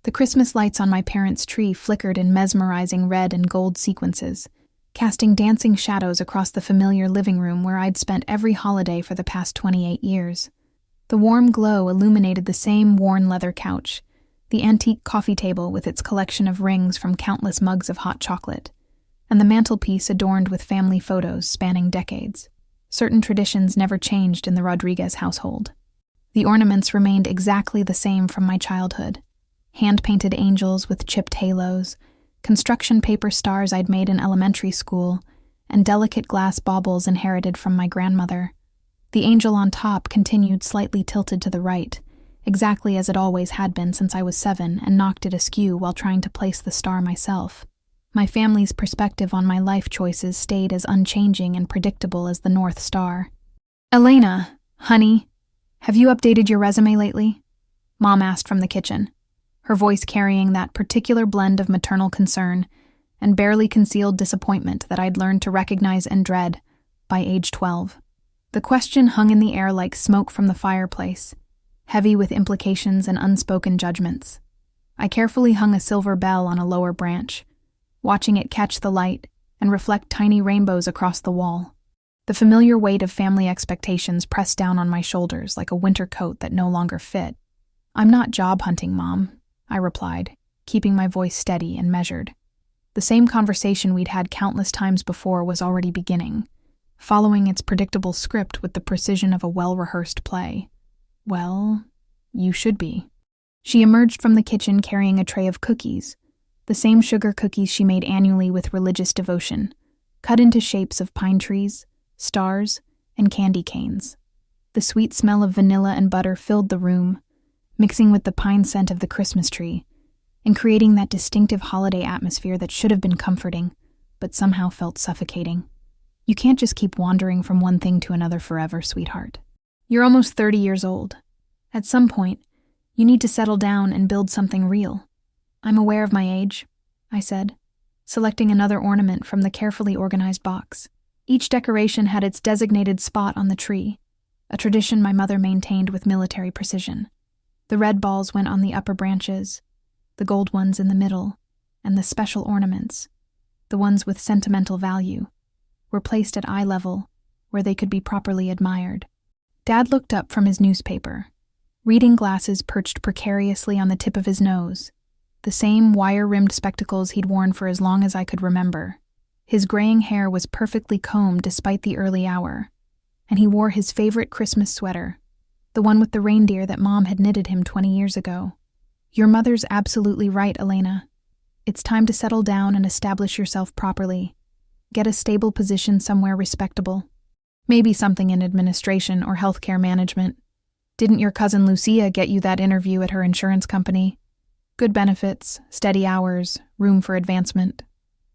The Christmas lights on my parents' tree flickered in mesmerizing red and gold sequences, casting dancing shadows across the familiar living room where I'd spent every holiday for the past 28 years. The warm glow illuminated the same worn leather couch, the antique coffee table with its collection of rings from countless mugs of hot chocolate, and the mantelpiece adorned with family photos spanning decades. Certain traditions never changed in the Rodriguez household. The ornaments remained exactly the same from my childhood. Hand-painted angels with chipped halos, construction paper stars I'd made in elementary school, and delicate glass baubles inherited from my grandmother. The angel on top continued slightly tilted to the right, exactly as it always had been since I was 7, and knocked it askew while trying to place the star myself. My family's perspective on my life choices stayed as unchanging and predictable as the North Star. "Elena, honey, have you updated your resume lately?" Mom asked from the kitchen, her voice carrying that particular blend of maternal concern and barely concealed disappointment that I'd learned to recognize and dread by age 12. The question hung in the air like smoke from the fireplace, heavy with implications and unspoken judgments. I carefully hung a silver bell on a lower branch, watching it catch the light and reflect tiny rainbows across the wall. The familiar weight of family expectations pressed down on my shoulders like a winter coat that no longer fit. "I'm not job hunting, Mom," I replied, keeping my voice steady and measured. The same conversation we'd had countless times before was already beginning, following its predictable script with the precision of a well-rehearsed play. "Well, you should be." She emerged from the kitchen carrying a tray of cookies, the same sugar cookies she made annually with religious devotion, cut into shapes of pine trees, stars, and candy canes. The sweet smell of vanilla and butter filled the room, mixing with the pine scent of the Christmas tree, and creating that distinctive holiday atmosphere that should have been comforting, but somehow felt suffocating. "You can't just keep wandering from one thing to another forever, sweetheart. You're almost 30 years old. At some point, you need to settle down and build something real." "I'm aware of my age," I said, selecting another ornament from the carefully organized box. Each decoration had its designated spot on the tree, a tradition my mother maintained with military precision. The red balls went on the upper branches, the gold ones in the middle, and the special ornaments, the ones with sentimental value, were placed at eye level, where they could be properly admired. Dad looked up from his newspaper, reading glasses perched precariously on the tip of his nose, the same wire-rimmed spectacles he'd worn for as long as I could remember. His graying hair was perfectly combed despite the early hour, and he wore his favorite Christmas sweater, the one with the reindeer that Mom had knitted him 20 years ago. "Your mother's absolutely right, Elena. It's time to settle down and establish yourself properly. Get a stable position somewhere respectable. Maybe something in administration or healthcare management. Didn't your cousin Lucia get you that interview at her insurance company? Good benefits, steady hours, room for advancement."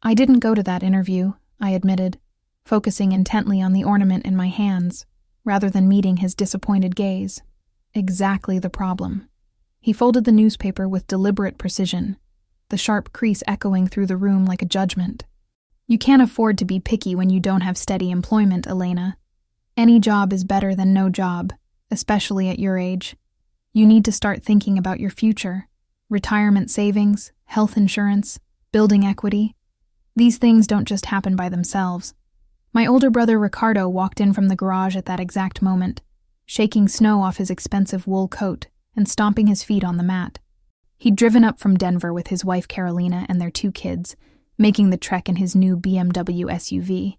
"I didn't go to that interview," I admitted, focusing intently on the ornament in my hands, rather than meeting his disappointed gaze. Exactly the problem. He folded the newspaper with deliberate precision, the sharp crease echoing through the room like a judgment. "You can't afford to be picky when you don't have steady employment, Elena. Any job is better than no job, especially at your age. You need to start thinking about your future. Retirement savings, health insurance, building equity. These things don't just happen by themselves." My older brother Ricardo walked in from the garage at that exact moment, shaking snow off his expensive wool coat and stomping his feet on the mat. He'd driven up from Denver with his wife Carolina and their 2 kids, making the trek in his new BMW SUV,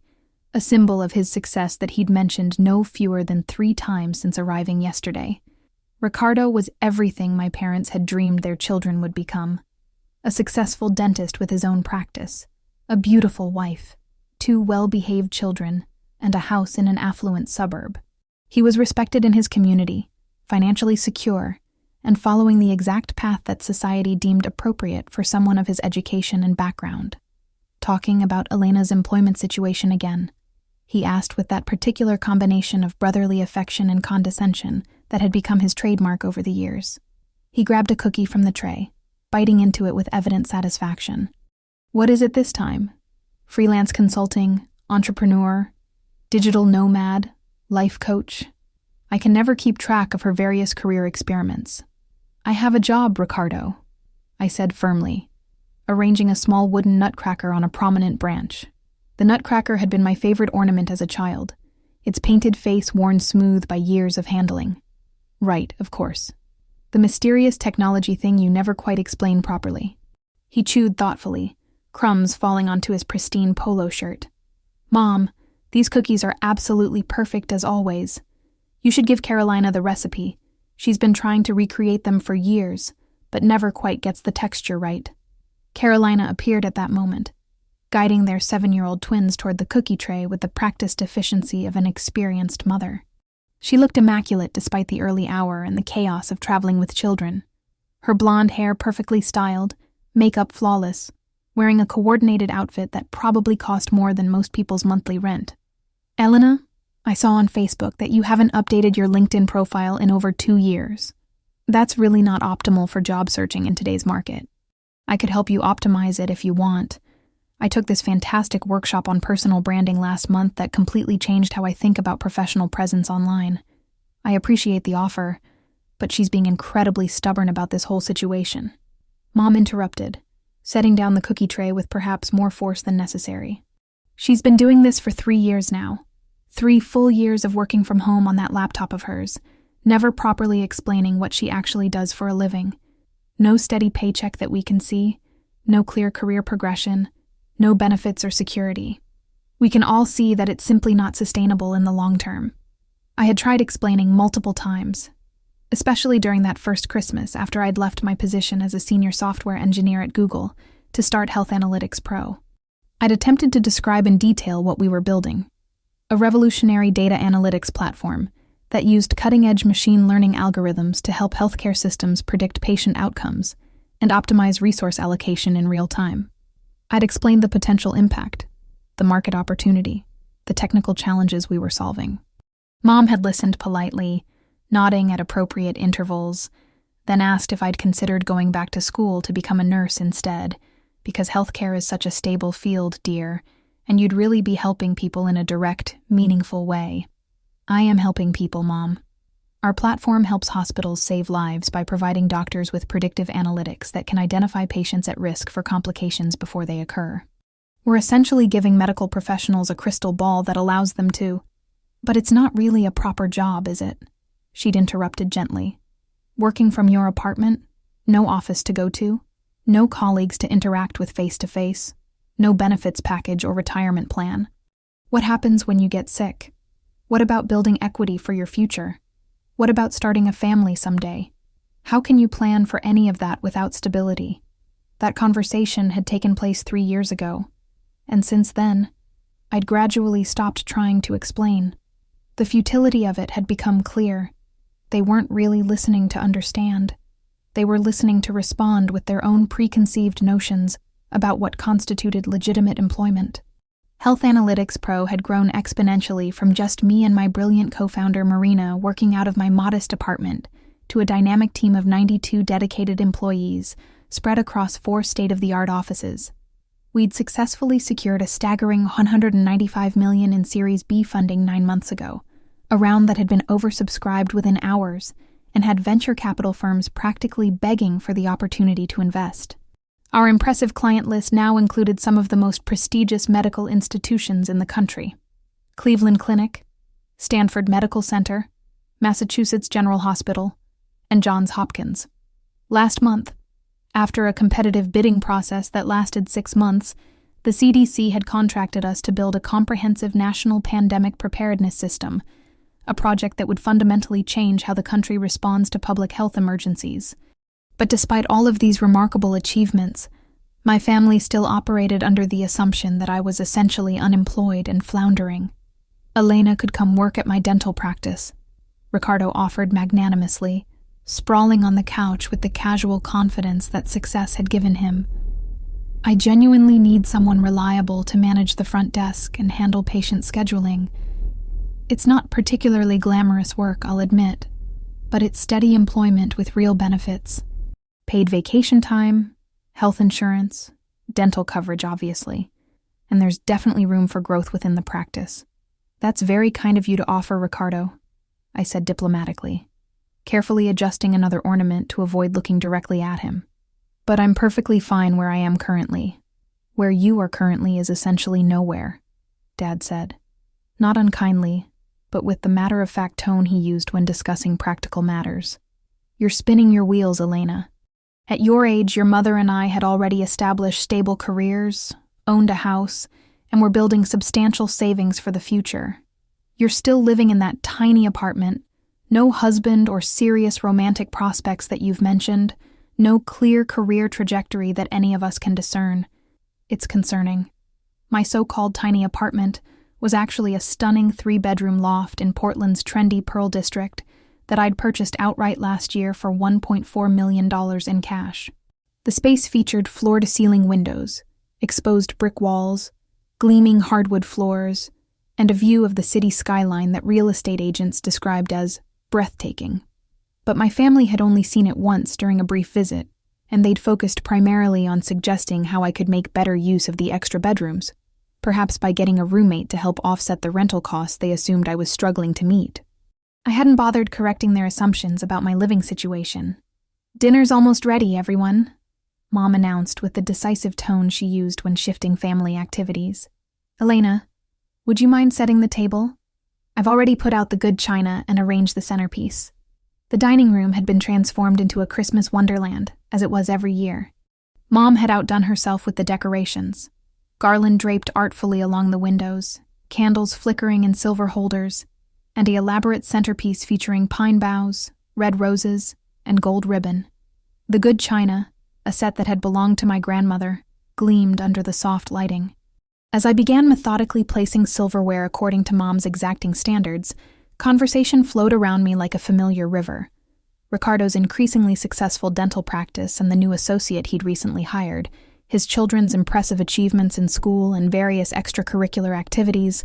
a symbol of his success that he'd mentioned no fewer than 3 times since arriving yesterday. Ricardo was everything my parents had dreamed their children would become. A successful dentist with his own practice, a beautiful wife, 2 well-behaved children, and a house in an affluent suburb. He was respected in his community, financially secure, and following the exact path that society deemed appropriate for someone of his education and background. Talking about Elena's employment situation again, he asked with that particular combination of brotherly affection and condescension that had become his trademark over the years. He grabbed a cookie from the tray, biting into it with evident satisfaction. "What is it this time? Freelance consulting, entrepreneur, digital nomad, life coach?" I can never keep track of her various career experiments. "I have a job, Ricardo." I said firmly, arranging a small wooden nutcracker on a prominent branch. The nutcracker had been my favorite ornament as a child, its painted face worn smooth by years of handling. Right, of course. The mysterious technology thing you never quite explain properly. He chewed thoughtfully, crumbs falling onto his pristine polo shirt. Mom, these cookies are absolutely perfect as always. You should give Carolina the recipe. She's been trying to recreate them for years, but never quite gets the texture right. Carolina appeared at that moment, guiding their 7-year-old twins toward the cookie tray with the practiced efficiency of an experienced mother. She looked immaculate despite the early hour and the chaos of traveling with children. Her blonde hair perfectly styled, makeup flawless, wearing a coordinated outfit that probably cost more than most people's monthly rent. Elena, I saw on Facebook that you haven't updated your LinkedIn profile in over 2 years. That's really not optimal for job searching in today's market. I could help you optimize it if you want. I took this fantastic workshop on personal branding last month that completely changed how I think about professional presence online. I appreciate the offer, but she's being incredibly stubborn about this whole situation. Mom interrupted, setting down the cookie tray with perhaps more force than necessary. She's been doing this for 3 years now. 3 full years of working from home on that laptop of hers, never properly explaining what she actually does for a living. No steady paycheck that we can see, no clear career progression, no benefits or security. We can all see that it's simply not sustainable in the long term. I had tried explaining multiple times, especially during that first Christmas after I'd left my position as a senior software engineer at Google to start Health Analytics Pro. I'd attempted to describe in detail what we were building, a revolutionary data analytics platform that used cutting-edge machine learning algorithms to help healthcare systems predict patient outcomes and optimize resource allocation in real time. I'd explained the potential impact, the market opportunity, the technical challenges we were solving. Mom had listened politely, nodding at appropriate intervals, then asked if I'd considered going back to school to become a nurse instead, because healthcare is such a stable field, dear, and you'd really be helping people in a direct, meaningful way. I am helping people, Mom. Our platform helps hospitals save lives by providing doctors with predictive analytics that can identify patients at risk for complications before they occur. We're essentially giving medical professionals a crystal ball that allows them to. But it's not really a proper job, is it? She'd interrupted gently. Working from your apartment? No office to go to? No colleagues to interact with face-to-face? No benefits package or retirement plan? What happens when you get sick? What about building equity for your future? What about starting a family someday? How can you plan for any of that without stability? That conversation had taken place 3 years ago, and since then, I'd gradually stopped trying to explain. The futility of it had become clear. They weren't really listening to understand. They were listening to respond with their own preconceived notions about what constituted legitimate employment. Health Analytics Pro had grown exponentially from just me and my brilliant co-founder Marina working out of my modest apartment to a dynamic team of 92 dedicated employees spread across 4 state-of-the-art offices. We'd successfully secured a staggering $195 million in Series B funding 9 months ago, a round that had been oversubscribed within hours and had venture capital firms practically begging for the opportunity to invest. Our impressive client list now included some of the most prestigious medical institutions in the country: Cleveland Clinic, Stanford Medical Center, Massachusetts General Hospital, and Johns Hopkins. Last month, after a competitive bidding process that lasted 6 months, the CDC had contracted us to build a comprehensive national pandemic preparedness system, a project that would fundamentally change how the country responds to public health emergencies. But despite all of these remarkable achievements, my family still operated under the assumption that I was essentially unemployed and floundering. Elena could come work at my dental practice, Ricardo offered magnanimously, sprawling on the couch with the casual confidence that success had given him. I genuinely need someone reliable to manage the front desk and handle patient scheduling. It's not particularly glamorous work, I'll admit, but it's steady employment with real benefits. Paid vacation time, health insurance, dental coverage, obviously, and there's definitely room for growth within the practice. That's very kind of you to offer, Ricardo, I said diplomatically, carefully adjusting another ornament to avoid looking directly at him. But I'm perfectly fine where I am currently. Where you are currently is essentially nowhere, Dad said. Not unkindly, but with the matter-of-fact tone he used when discussing practical matters. You're spinning your wheels, Elena. At your age, your mother and I had already established stable careers, owned a house, and were building substantial savings for the future. You're still living in that tiny apartment, no husband or serious romantic prospects that you've mentioned, no clear career trajectory that any of us can discern. It's concerning. My so-called tiny apartment was actually a stunning 3-bedroom loft in Portland's trendy Pearl District that I'd purchased outright last year for $1.4 million in cash. The space featured floor-to-ceiling windows, exposed brick walls, gleaming hardwood floors, and a view of the city skyline that real estate agents described as breathtaking. But my family had only seen it once during a brief visit, and they'd focused primarily on suggesting how I could make better use of the extra bedrooms, perhaps by getting a roommate to help offset the rental costs they assumed I was struggling to meet. I hadn't bothered correcting their assumptions about my living situation. "Dinner's almost ready, everyone," Mom announced with the decisive tone she used when shifting family activities. "Elena, would you mind setting the table? I've already put out the good china and arranged the centerpiece." The dining room had been transformed into a Christmas wonderland, as it was every year. Mom had outdone herself with the decorations. Garland draped artfully along the windows, candles flickering in silver holders, and an elaborate centerpiece featuring pine boughs, red roses, and gold ribbon. The good china, a set that had belonged to my grandmother, gleamed under the soft lighting. As I began methodically placing silverware according to Mom's exacting standards, conversation flowed around me like a familiar river. Ricardo's increasingly successful dental practice and the new associate he'd recently hired, his children's impressive achievements in school and various extracurricular activities,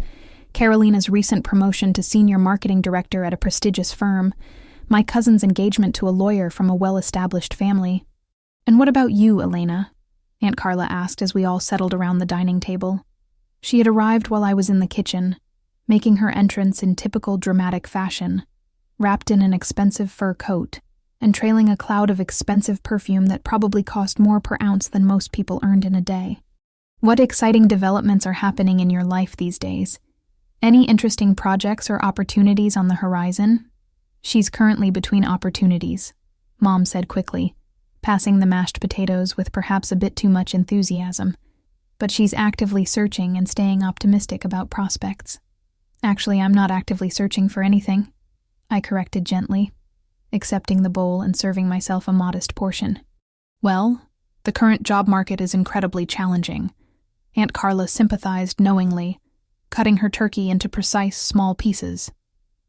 Carolina's recent promotion to senior marketing director at a prestigious firm, my cousin's engagement to a lawyer from a well-established family. "And what about you, Elena?" Aunt Carla asked as we all settled around the dining table. She had arrived while I was in the kitchen, making her entrance in typical dramatic fashion, wrapped in an expensive fur coat, and trailing a cloud of expensive perfume that probably cost more per ounce than most people earned in a day. "What exciting developments are happening in your life these days? Any interesting projects or opportunities on the horizon?" "She's currently between opportunities," Mom said quickly, passing the mashed potatoes with perhaps a bit too much enthusiasm. "But she's actively searching and staying optimistic about prospects." "Actually, I'm not actively searching for anything," I corrected gently, accepting the bowl and serving myself a modest portion. "Well, the current job market is incredibly challenging." Aunt Carla sympathized knowingly, cutting her turkey into precise, small pieces.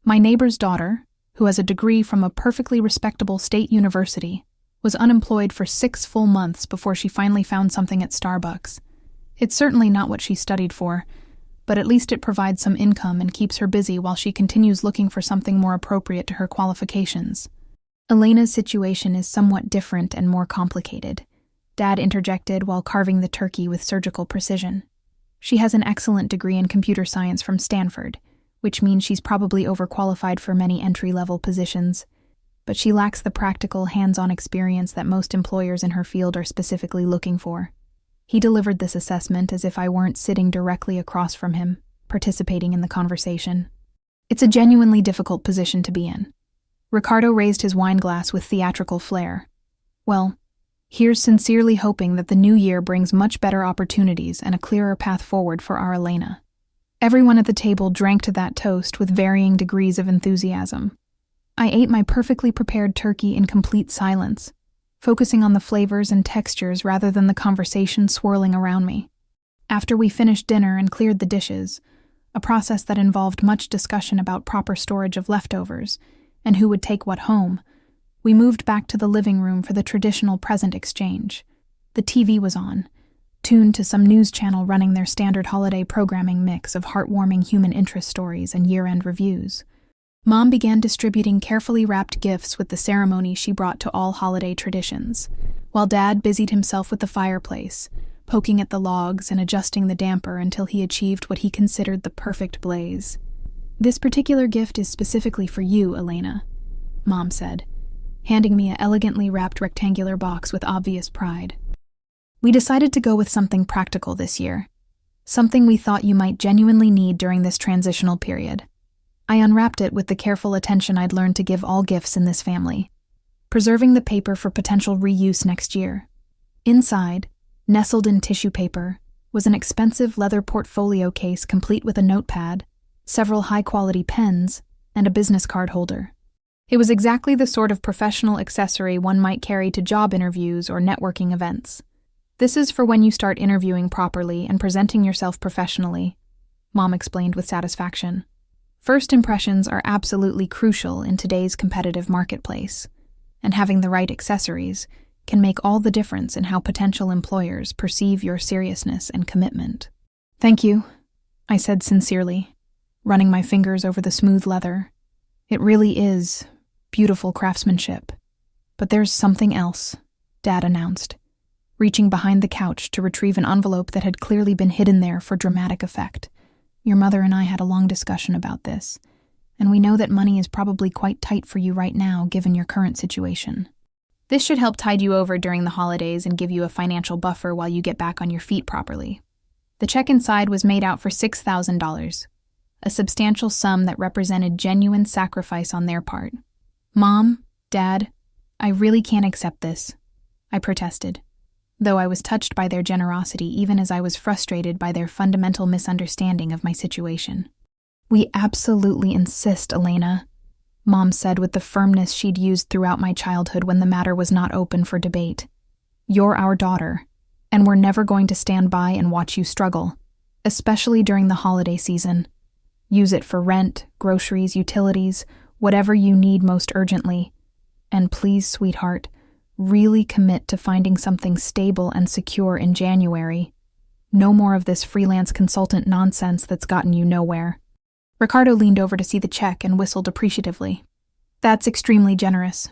"My neighbor's daughter, who has a degree from a perfectly respectable state university, was unemployed for 6 full months before she finally found something at Starbucks. It's certainly not what she studied for, but at least it provides some income and keeps her busy while she continues looking for something more appropriate to her qualifications." Elena's situation is somewhat different and more complicated, Dad interjected while carving the turkey with surgical precision. "She has an excellent degree in computer science from Stanford, which means she's probably overqualified for many entry-level positions, but she lacks the practical, hands-on experience that most employers in her field are specifically looking for." He delivered this assessment as if I weren't sitting directly across from him, participating in the conversation. "It's a genuinely difficult position to be in." Ricardo raised his wine glass with theatrical flair. "Well, here's sincerely hoping that the new year brings much better opportunities and a clearer path forward for our Elena." Everyone at the table drank to that toast with varying degrees of enthusiasm. I ate my perfectly prepared turkey in complete silence, focusing on the flavors and textures rather than the conversation swirling around me. After we finished dinner and cleared the dishes, a process that involved much discussion about proper storage of leftovers and who would take what home, we moved back to the living room for the traditional present exchange. The TV was on, tuned to some news channel running their standard holiday programming mix of heartwarming human interest stories and year-end reviews. Mom began distributing carefully wrapped gifts with the ceremony she brought to all holiday traditions, while Dad busied himself with the fireplace, poking at the logs and adjusting the damper until he achieved what he considered the perfect blaze. "This particular gift is specifically for you, Elena," Mom said. handing me an elegantly wrapped rectangular box with obvious pride. We decided to go with something practical this year, something we thought you might genuinely need during this transitional period. I unwrapped it with the careful attention I'd learned to give all gifts in this family, preserving the paper for potential reuse next year. Inside, nestled in tissue paper, was an expensive leather portfolio case complete with a notepad, several high-quality pens, and a business card holder. It was exactly the sort of professional accessory one might carry to job interviews or networking events. This is for when you start interviewing properly and presenting yourself professionally, Mom explained with satisfaction. First impressions are absolutely crucial in today's competitive marketplace, and having the right accessories can make all the difference in how potential employers perceive your seriousness and commitment. Thank you, I said sincerely, running my fingers over the smooth leather. It really is beautiful craftsmanship. But there's something else, Dad announced, reaching behind the couch to retrieve an envelope that had clearly been hidden there for dramatic effect. Your mother and I had a long discussion about this, and we know that money is probably quite tight for you right now given your current situation. This should help tide you over during the holidays and give you a financial buffer while you get back on your feet properly. The check inside was made out for $6,000, a substantial sum that represented genuine sacrifice on their part. Mom, Dad, I really can't accept this, I protested, though I was touched by their generosity even as I was frustrated by their fundamental misunderstanding of my situation. We absolutely insist, Elena, Mom said with the firmness she'd used throughout my childhood when the matter was not open for debate. You're our daughter, and we're never going to stand by and watch you struggle, especially during the holiday season. Use it for rent, groceries, utilities, whatever you need most urgently. And please, sweetheart, really commit to finding something stable and secure in January. No more of this freelance consultant nonsense that's gotten you nowhere. Ricardo leaned over to see the check and whistled appreciatively. That's extremely generous.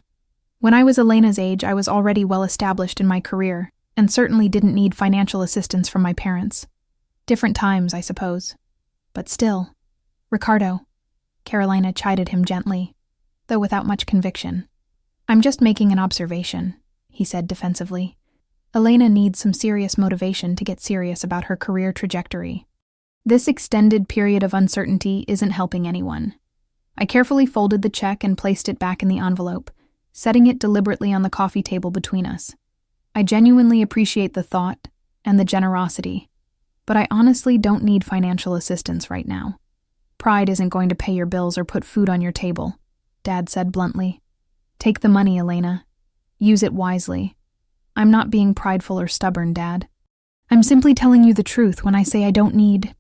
When I was Elena's age, I was already well established in my career, and certainly didn't need financial assistance from my parents. Different times, I suppose. But still, Ricardo, Carolina chided him gently, though without much conviction. I'm just making an observation, he said defensively. Elena needs some serious motivation to get serious about her career trajectory. This extended period of uncertainty isn't helping anyone. I carefully folded the check and placed it back in the envelope, setting it deliberately on the coffee table between us. I genuinely appreciate the thought and the generosity, but I honestly don't need financial assistance right now. Pride isn't going to pay your bills or put food on your table, Dad said bluntly. Take the money, Elena. Use it wisely. I'm not being prideful or stubborn, Dad. I'm simply telling you the truth when I say I don't need...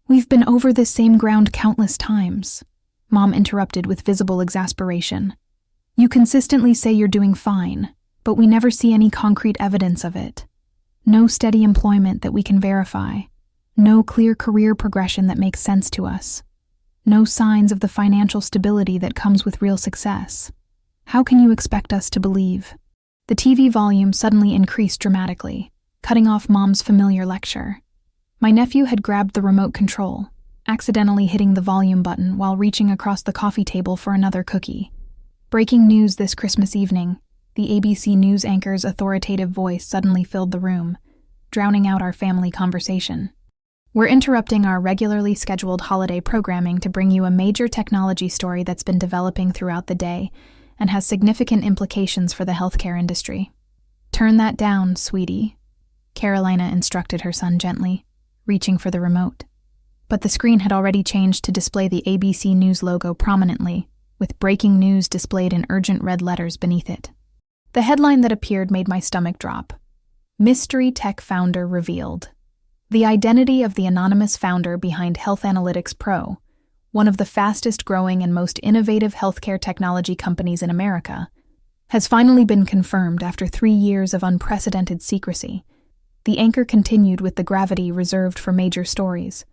We've been over this same ground countless times, Mom interrupted with visible exasperation. You consistently say you're doing fine, but we never see any concrete evidence of it. No steady employment that we can verify. No clear career progression that makes sense to us. No signs of the financial stability that comes with real success. How can you expect us to believe? The TV volume suddenly increased dramatically, cutting off Mom's familiar lecture. My nephew had grabbed the remote control, accidentally hitting the volume button while reaching across the coffee table for another cookie. Breaking news this Christmas evening, the ABC News anchor's authoritative voice suddenly filled the room, drowning out our family conversation. We're interrupting our regularly scheduled holiday programming to bring you a major technology story that's been developing throughout the day and has significant implications for the healthcare industry. Turn that down, sweetie, Carolina instructed her son gently, reaching for the remote. But the screen had already changed to display the ABC News logo prominently, with breaking news displayed in urgent red letters beneath it. The headline that appeared made my stomach drop. Mystery tech founder revealed. The identity of the anonymous founder behind Health Analytics Pro, one of the fastest-growing and most innovative healthcare technology companies in America, has finally been confirmed after 3 years of unprecedented secrecy. The anchor continued with the gravity reserved for major stories.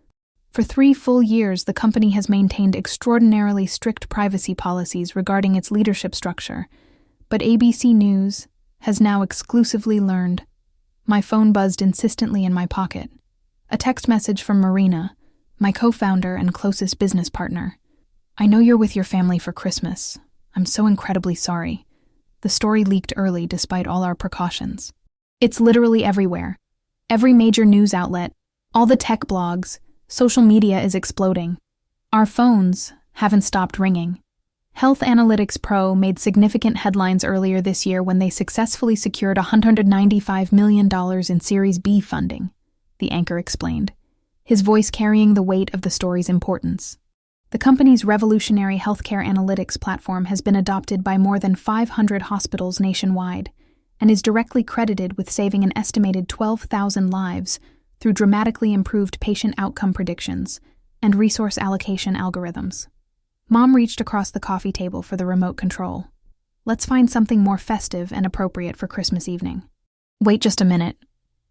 For 3 full years, the company has maintained extraordinarily strict privacy policies regarding its leadership structure, but ABC News has now exclusively learned. My phone buzzed insistently in my pocket. A text message from Marina, my co-founder and closest business partner. I know you're with your family for Christmas. I'm so incredibly sorry. The story leaked early despite all our precautions. It's literally everywhere. Every major news outlet, all the tech blogs, social media is exploding. Our phones haven't stopped ringing. Health Analytics Pro made significant headlines earlier this year when they successfully secured $195 million in Series B funding, the anchor explained, his voice carrying the weight of the story's importance. The company's revolutionary healthcare analytics platform has been adopted by more than 500 hospitals nationwide and is directly credited with saving an estimated 12,000 lives through dramatically improved patient outcome predictions and resource allocation algorithms. Mom reached across the coffee table for the remote control. Let's find something more festive and appropriate for Christmas evening. Wait just a minute,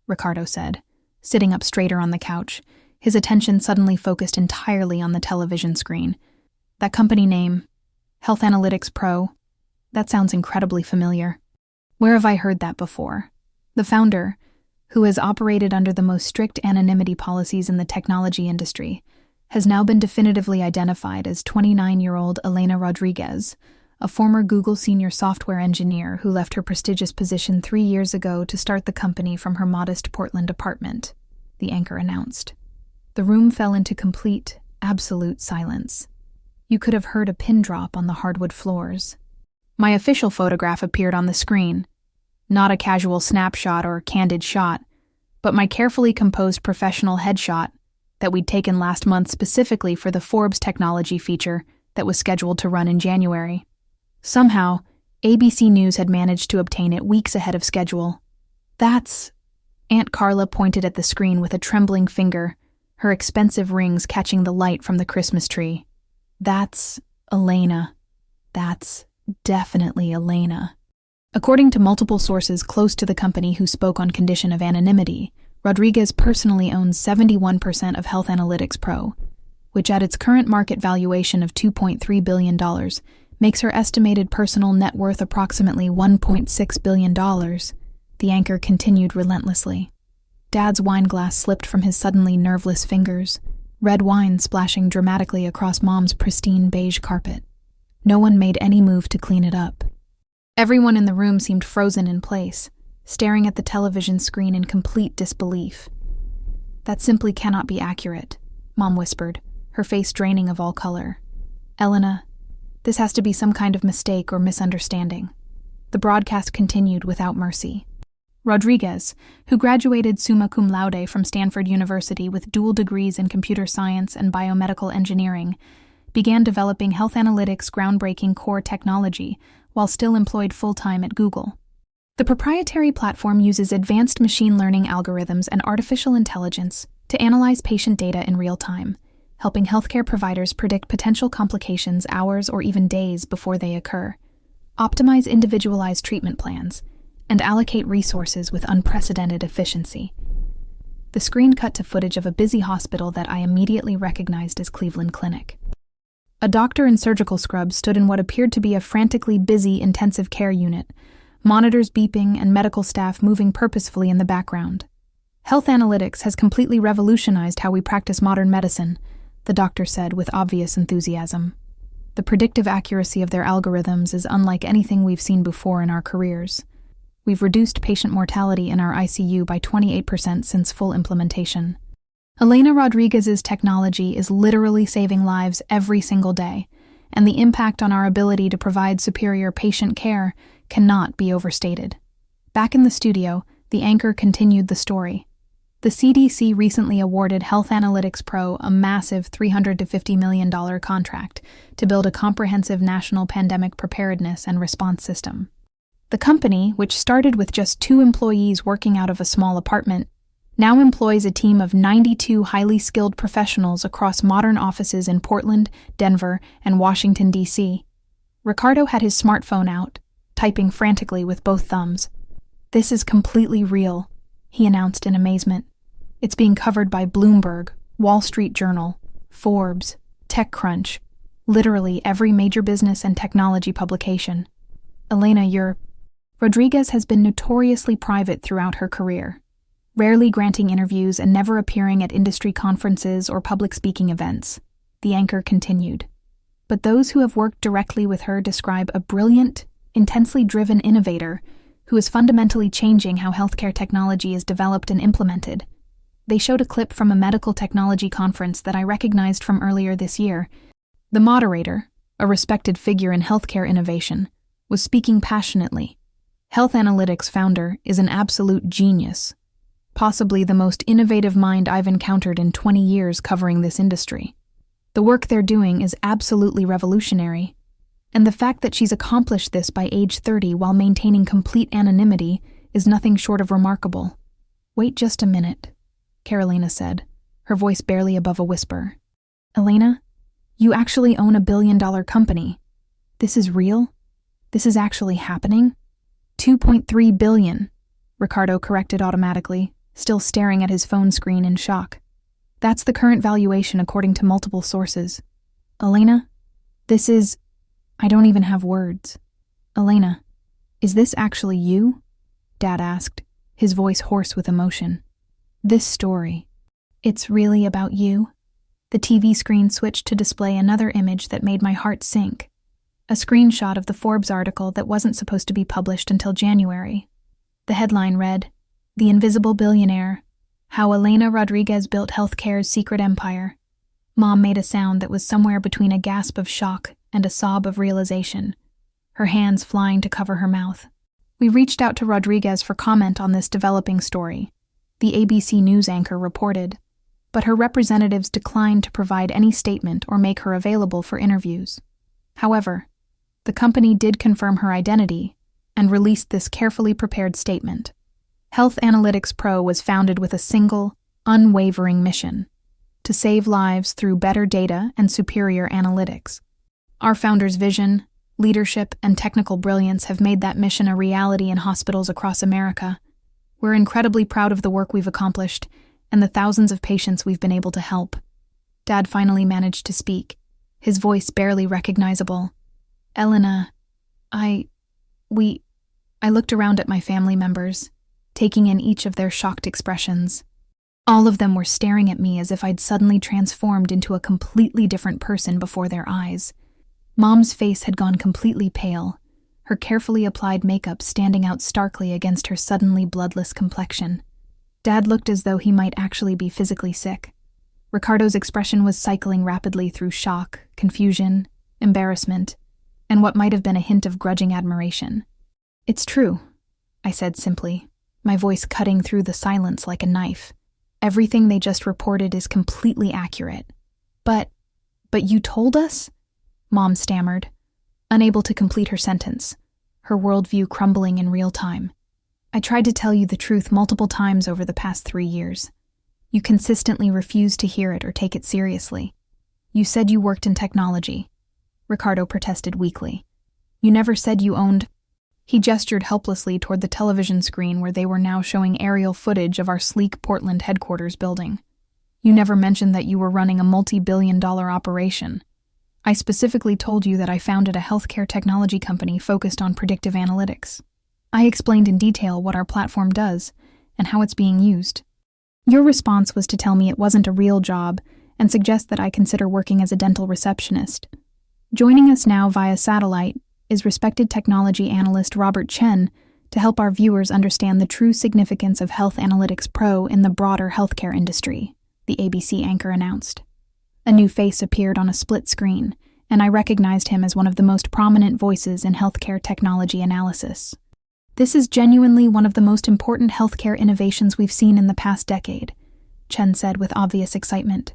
Ricardo said, sitting up straighter on the couch, his attention suddenly focused entirely on the television screen. That company name, Health Analytics Pro, that sounds incredibly familiar. Where have I heard that before? The founder, who has operated under the most strict anonymity policies in the technology industry, has now been definitively identified as 29-year-old Elena Rodriguez, a former Google senior software engineer who left her prestigious position 3 years ago to start the company from her modest Portland apartment, the anchor announced. The room fell into complete, absolute silence. You could have heard a pin drop on the hardwood floors. My official photograph appeared on the screen. Not a casual snapshot or candid shot, but my carefully composed professional headshot that we'd taken last month specifically for the Forbes technology feature that was scheduled to run in January. Somehow, ABC News had managed to obtain it weeks ahead of schedule. That's... Aunt Carla pointed at the screen with a trembling finger, her expensive rings catching the light from the Christmas tree. That's Elena. That's definitely Elena. According to multiple sources close to the company who spoke on condition of anonymity, Rodriguez personally owns 71% of Health Analytics Pro, which at its current market valuation of $2.3 billion makes her estimated personal net worth approximately $1.6 billion, the anchor continued relentlessly. Dad's wine glass slipped from his suddenly nerveless fingers, red wine splashing dramatically across Mom's pristine beige carpet. No one made any move to clean it up. Everyone in the room seemed frozen in place, staring at the television screen in complete disbelief. That simply cannot be accurate, Mom whispered, her face draining of all color. Elena, this has to be some kind of mistake or misunderstanding. The broadcast continued without mercy. Rodriguez, who graduated summa cum laude from Stanford University with dual degrees in computer science and biomedical engineering, began developing health analytics' groundbreaking core technology while still employed full-time at Google. The proprietary platform uses advanced machine learning algorithms and artificial intelligence to analyze patient data in real time, helping healthcare providers predict potential complications hours or even days before they occur, optimize individualized treatment plans, and allocate resources with unprecedented efficiency. The screen cut to footage of a busy hospital that I immediately recognized as Cleveland Clinic. A doctor in surgical scrubs stood in what appeared to be a frantically busy intensive care unit, monitors beeping and medical staff moving purposefully in the background. Health Analytics has completely revolutionized how we practice modern medicine, the doctor said with obvious enthusiasm. The predictive accuracy of their algorithms is unlike anything we've seen before in our careers. We've reduced patient mortality in our ICU by 28% since full implementation. Elena Rodriguez's technology is literally saving lives every single day, and the impact on our ability to provide superior patient care cannot be overstated. Back in the studio, the anchor continued the story. The CDC recently awarded Health Analytics Pro a massive $350 million contract to build a comprehensive national pandemic preparedness and response system. The company, which started with just 2 employees working out of a small apartment, now employs a team of 92 highly skilled professionals across modern offices in Portland, Denver, and Washington, D.C. Ricardo had his smartphone out, typing frantically with both thumbs. "This is completely real," he announced in amazement. "It's being covered by Bloomberg, Wall Street Journal, Forbes, TechCrunch, literally every major business and technology publication. Elena, Rodriguez has been notoriously private throughout her career, rarely granting interviews and never appearing at industry conferences or public speaking events," the anchor continued. "But those who have worked directly with her describe a brilliant, intensely driven innovator who is fundamentally changing how healthcare technology is developed and implemented. They showed a clip from a medical technology conference that I recognized from earlier this year. The moderator, a respected figure in healthcare innovation, was speaking passionately. Health Analytics founder is an absolute genius, possibly the most innovative mind I've encountered in 20 years covering this industry. The work they're doing is absolutely revolutionary, and the fact that she's accomplished this by age 30 while maintaining complete anonymity is nothing short of remarkable. "Wait just a minute," Carolina said, her voice barely above a whisper. "Elena, you actually own $1 billion company. This is real? This is actually happening?" $2.3 billion, Ricardo corrected automatically, still staring at his phone screen in shock. "That's the current valuation according to multiple sources. Elena, this is... I don't even have words. Elena, is this actually you?" Dad asked, his voice hoarse with emotion. "This story, it's really about you?" The TV screen switched to display another image that made my heart sink. A screenshot of the Forbes article that wasn't supposed to be published until January. The headline read, "The Invisible Billionaire, How Elena Rodriguez Built Healthcare's Secret Empire." Mom made a sound that was somewhere between a gasp of shock and a sob of realization, her hands flying to cover her mouth. We reached out to Rodriguez for comment on this developing story, the ABC News anchor reported, but her representatives declined to provide any statement or make her available for interviews. However, the company did confirm her identity and released this carefully prepared statement. Health Analytics Pro was founded with a single, unwavering mission: to save lives through better data and superior analytics. Our founder's vision, leadership, and technical brilliance have made that mission a reality in hospitals across America. We're incredibly proud of the work we've accomplished and the thousands of patients we've been able to help. Dad finally managed to speak, his voice barely recognizable. "Elena, I looked around at my family members, taking in each of their shocked expressions. All of them were staring at me as if I'd suddenly transformed into a completely different person before their eyes. Mom's face had gone completely pale, her carefully applied makeup standing out starkly against her suddenly bloodless complexion. Dad looked as though he might actually be physically sick. Ricardo's expression was cycling rapidly through shock, confusion, embarrassment, and what might have been a hint of grudging admiration. "It's true," I said simply, my voice cutting through the silence like a knife. "Everything they just reported is completely accurate. But you told us?" Mom stammered, unable to complete her sentence, her worldview crumbling in real time. "I tried to tell you the truth multiple times over the past 3 years. You consistently refused to hear it or take it seriously. You said you worked in technology." Ricardo protested weakly. "You never said you owned..." He gestured helplessly toward the television screen where they were now showing aerial footage of our sleek Portland headquarters building. "You never mentioned that you were running a multi-billion-dollar operation. I specifically told you that I founded a healthcare technology company focused on predictive analytics. I explained in detail what our platform does and how it's being used. Your response was to tell me it wasn't a real job and suggest that I consider working as a dental receptionist. Joining us now via satellite is respected technology analyst Robert Chen to help our viewers understand the true significance of Health Analytics Pro in the broader healthcare industry," the ABC anchor announced. A new face appeared on a split screen, and I recognized him as one of the most prominent voices in healthcare technology analysis. "This is genuinely one of the most important healthcare innovations we've seen in the past decade," Chen said with obvious excitement.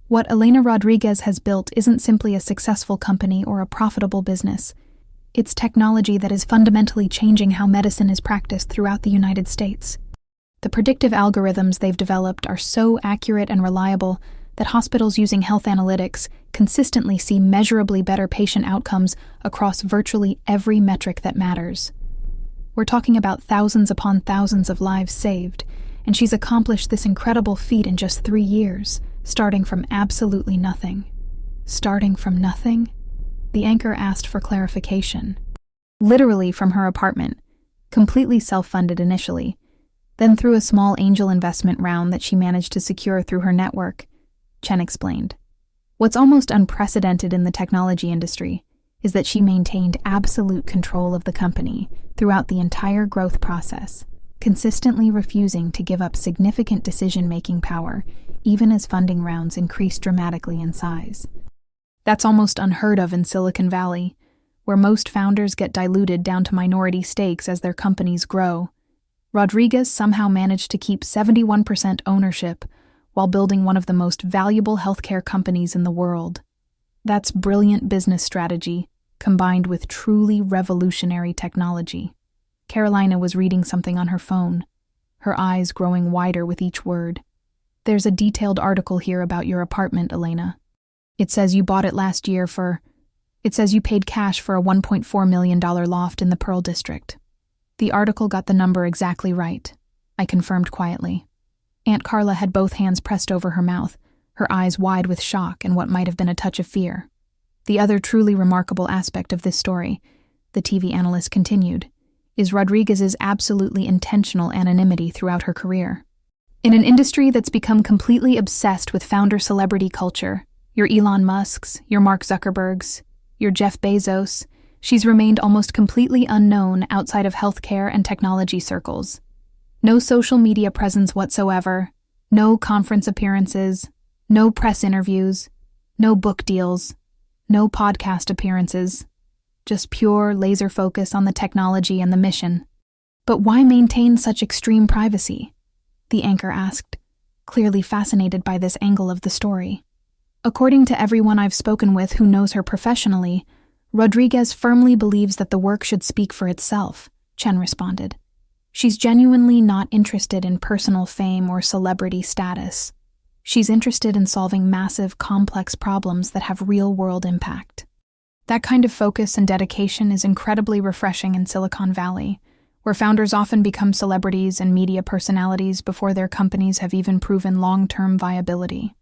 "What Elena Rodriguez has built isn't simply a successful company or a profitable business. It's technology that is fundamentally changing how medicine is practiced throughout the United States. The predictive algorithms they've developed are so accurate and reliable that hospitals using health analytics consistently see measurably better patient outcomes across virtually every metric that matters. We're talking about thousands upon thousands of lives saved, and she's accomplished this incredible feat in just 3 years, starting from absolutely nothing." "Starting from nothing?" The anchor asked for clarification. "Literally from her apartment, completely self-funded initially, then through a small angel investment round that she managed to secure through her network," Chen explained. "What's almost unprecedented in the technology industry is that she maintained absolute control of the company throughout the entire growth process, consistently refusing to give up significant decision-making power, even as funding rounds increased dramatically in size. That's almost unheard of in Silicon Valley, where most founders get diluted down to minority stakes as their companies grow. Rodriguez somehow managed to keep 71% ownership while building one of the most valuable healthcare companies in the world. That's brilliant business strategy, combined with truly revolutionary technology. Carolina was reading something on her phone, her eyes growing wider with each word. There's a detailed article here about your apartment, Elena. It says you bought it last year It says you paid cash for a $1.4 million loft in the Pearl District. The article got the number exactly right, I confirmed quietly. Aunt Carla had both hands pressed over her mouth, her eyes wide with shock and what might have been a touch of fear. The other truly remarkable aspect of this story, the TV analyst continued, is Rodriguez's absolutely intentional anonymity throughout her career. In an industry that's become completely obsessed with founder celebrity culture, your Elon Musks, your Mark Zuckerbergs, your Jeff Bezos, she's remained almost completely unknown outside of healthcare and technology circles. No social media presence whatsoever, no conference appearances, no press interviews, no book deals, no podcast appearances, just pure laser focus on the technology and the mission. But why maintain such extreme privacy? The anchor asked, clearly fascinated by this angle of the story. According to everyone I've spoken with who knows her professionally, Rodriguez firmly believes that the work should speak for itself, Chen responded. She's genuinely not interested in personal fame or celebrity status. She's interested in solving massive, complex problems that have real-world impact. That kind of focus and dedication is incredibly refreshing in Silicon Valley, where founders often become celebrities and media personalities before their companies have even proven long-term viability.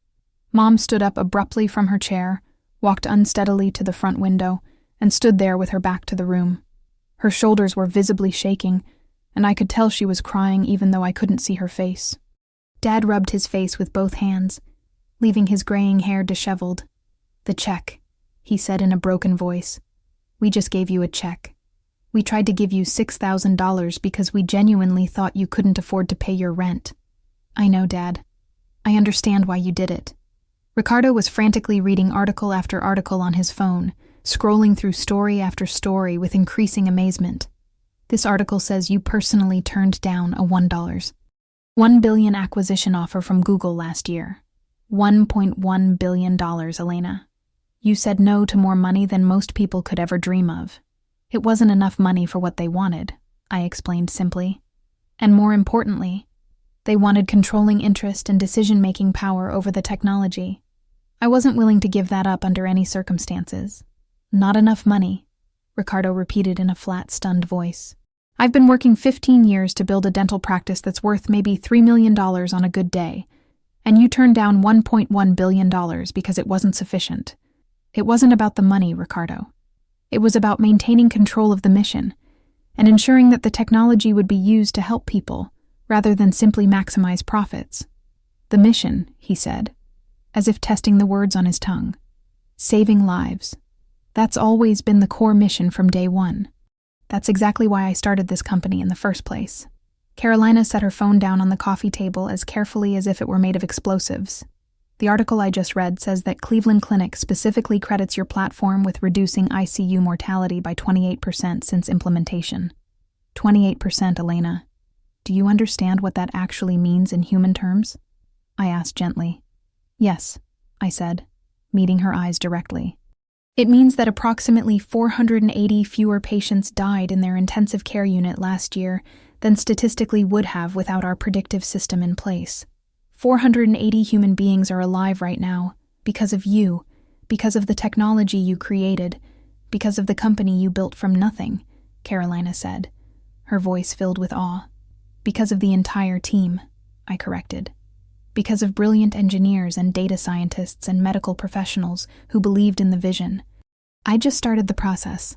Mom stood up abruptly from her chair, walked unsteadily to the front window, and stood there with her back to the room. Her shoulders were visibly shaking, and I could tell she was crying even though I couldn't see her face. Dad rubbed his face with both hands, leaving his graying hair disheveled. "The check," he said in a broken voice. "We just gave you a check. We tried to give you $6,000 because we genuinely thought you couldn't afford to pay your rent." "I know, Dad. I understand why you did it." Ricardo was frantically reading article after article on his phone, scrolling through story after story with increasing amazement. "This article says you personally turned down a $1 billion acquisition offer from Google last year. $1.1 billion, Elena. You said no to more money than most people could ever dream of. It wasn't enough money for what they wanted," I explained simply. "And more importantly, they wanted controlling interest and decision-making power over the technology. I wasn't willing to give that up under any circumstances. Not enough money," Ricardo repeated in a flat, stunned voice. "I've been working 15 years to build a dental practice that's worth maybe $3 million on a good day, and you turned down $1.1 billion because it wasn't sufficient. It wasn't about the money, Ricardo. It was about maintaining control of the mission and ensuring that the technology would be used to help people rather than simply maximize profits. The mission," he said, as if testing the words on his tongue. "Saving lives. That's always been the core mission from day one. That's exactly why I started this company in the first place." Carolina set her phone down on the coffee table as carefully as if it were made of explosives. "The article I just read says that Cleveland Clinic specifically credits your platform with reducing ICU mortality by 28% since implementation. 28%, Elena. Do you understand what that actually means in human terms?" I asked gently. "Yes," I said, meeting her eyes directly. "It means that approximately 480 fewer patients died in their intensive care unit last year than statistically would have without our predictive system in place. 480 human beings are alive right now, because of you, because of the technology you created, because of the company you built from nothing," Carolina said, her voice filled with awe. "Because of the entire team," I corrected. "Because of brilliant engineers and data scientists and medical professionals who believed in the vision. I just started the process."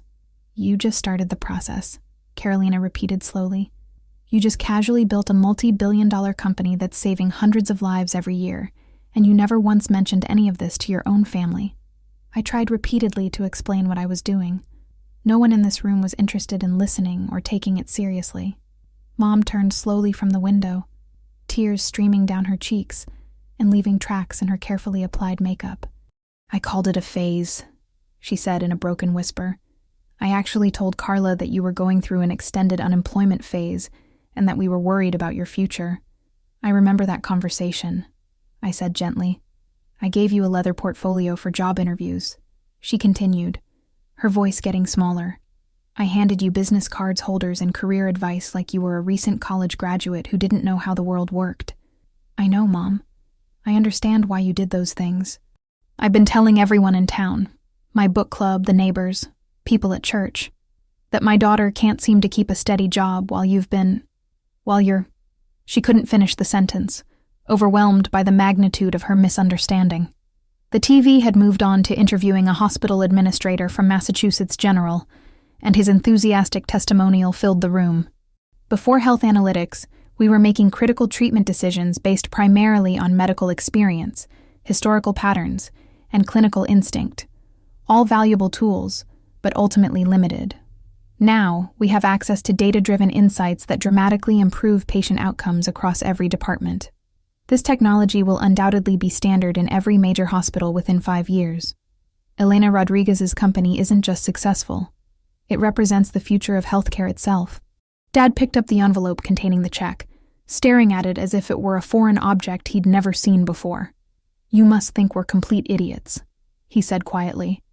"You just started the process," Carolina repeated slowly. "You just casually built a multi-billion-dollar company that's saving hundreds of lives every year, and you never once mentioned any of this to your own family. I tried repeatedly to explain what I was doing. No one in this room was interested in listening or taking it seriously. Mom turned slowly from the window, tears streaming down her cheeks and leaving tracks in her carefully applied makeup. "I called it a phase," she said in a broken whisper. "I actually told Carla that you were going through an extended unemployment phase and that we were worried about your future. I remember that conversation," I said gently. "I gave you a leather portfolio for job interviews," she continued, her voice getting smaller. "I handed you business cards holders and career advice like you were a recent college graduate who didn't know how the world worked." "I know, Mom. I understand why you did those things. I've been telling everyone in town, my book club, the neighbors, people at church, that my daughter can't seem to keep a steady job while you're... She couldn't finish the sentence, overwhelmed by the magnitude of her misunderstanding. The TV had moved on to interviewing a hospital administrator from Massachusetts General, and his enthusiastic testimonial filled the room. Before health analytics, we were making critical treatment decisions based primarily on medical experience, historical patterns, and clinical instinct, all valuable tools, but ultimately limited. Now, we have access to data-driven insights that dramatically improve patient outcomes across every department. This technology will undoubtedly be standard in every major hospital within 5 years. Elena Rodriguez's company isn't just successful. It represents the future of healthcare itself. Dad picked up the envelope containing the check, staring at it as if it were a foreign object he'd never seen before. "You must think we're complete idiots," he said quietly.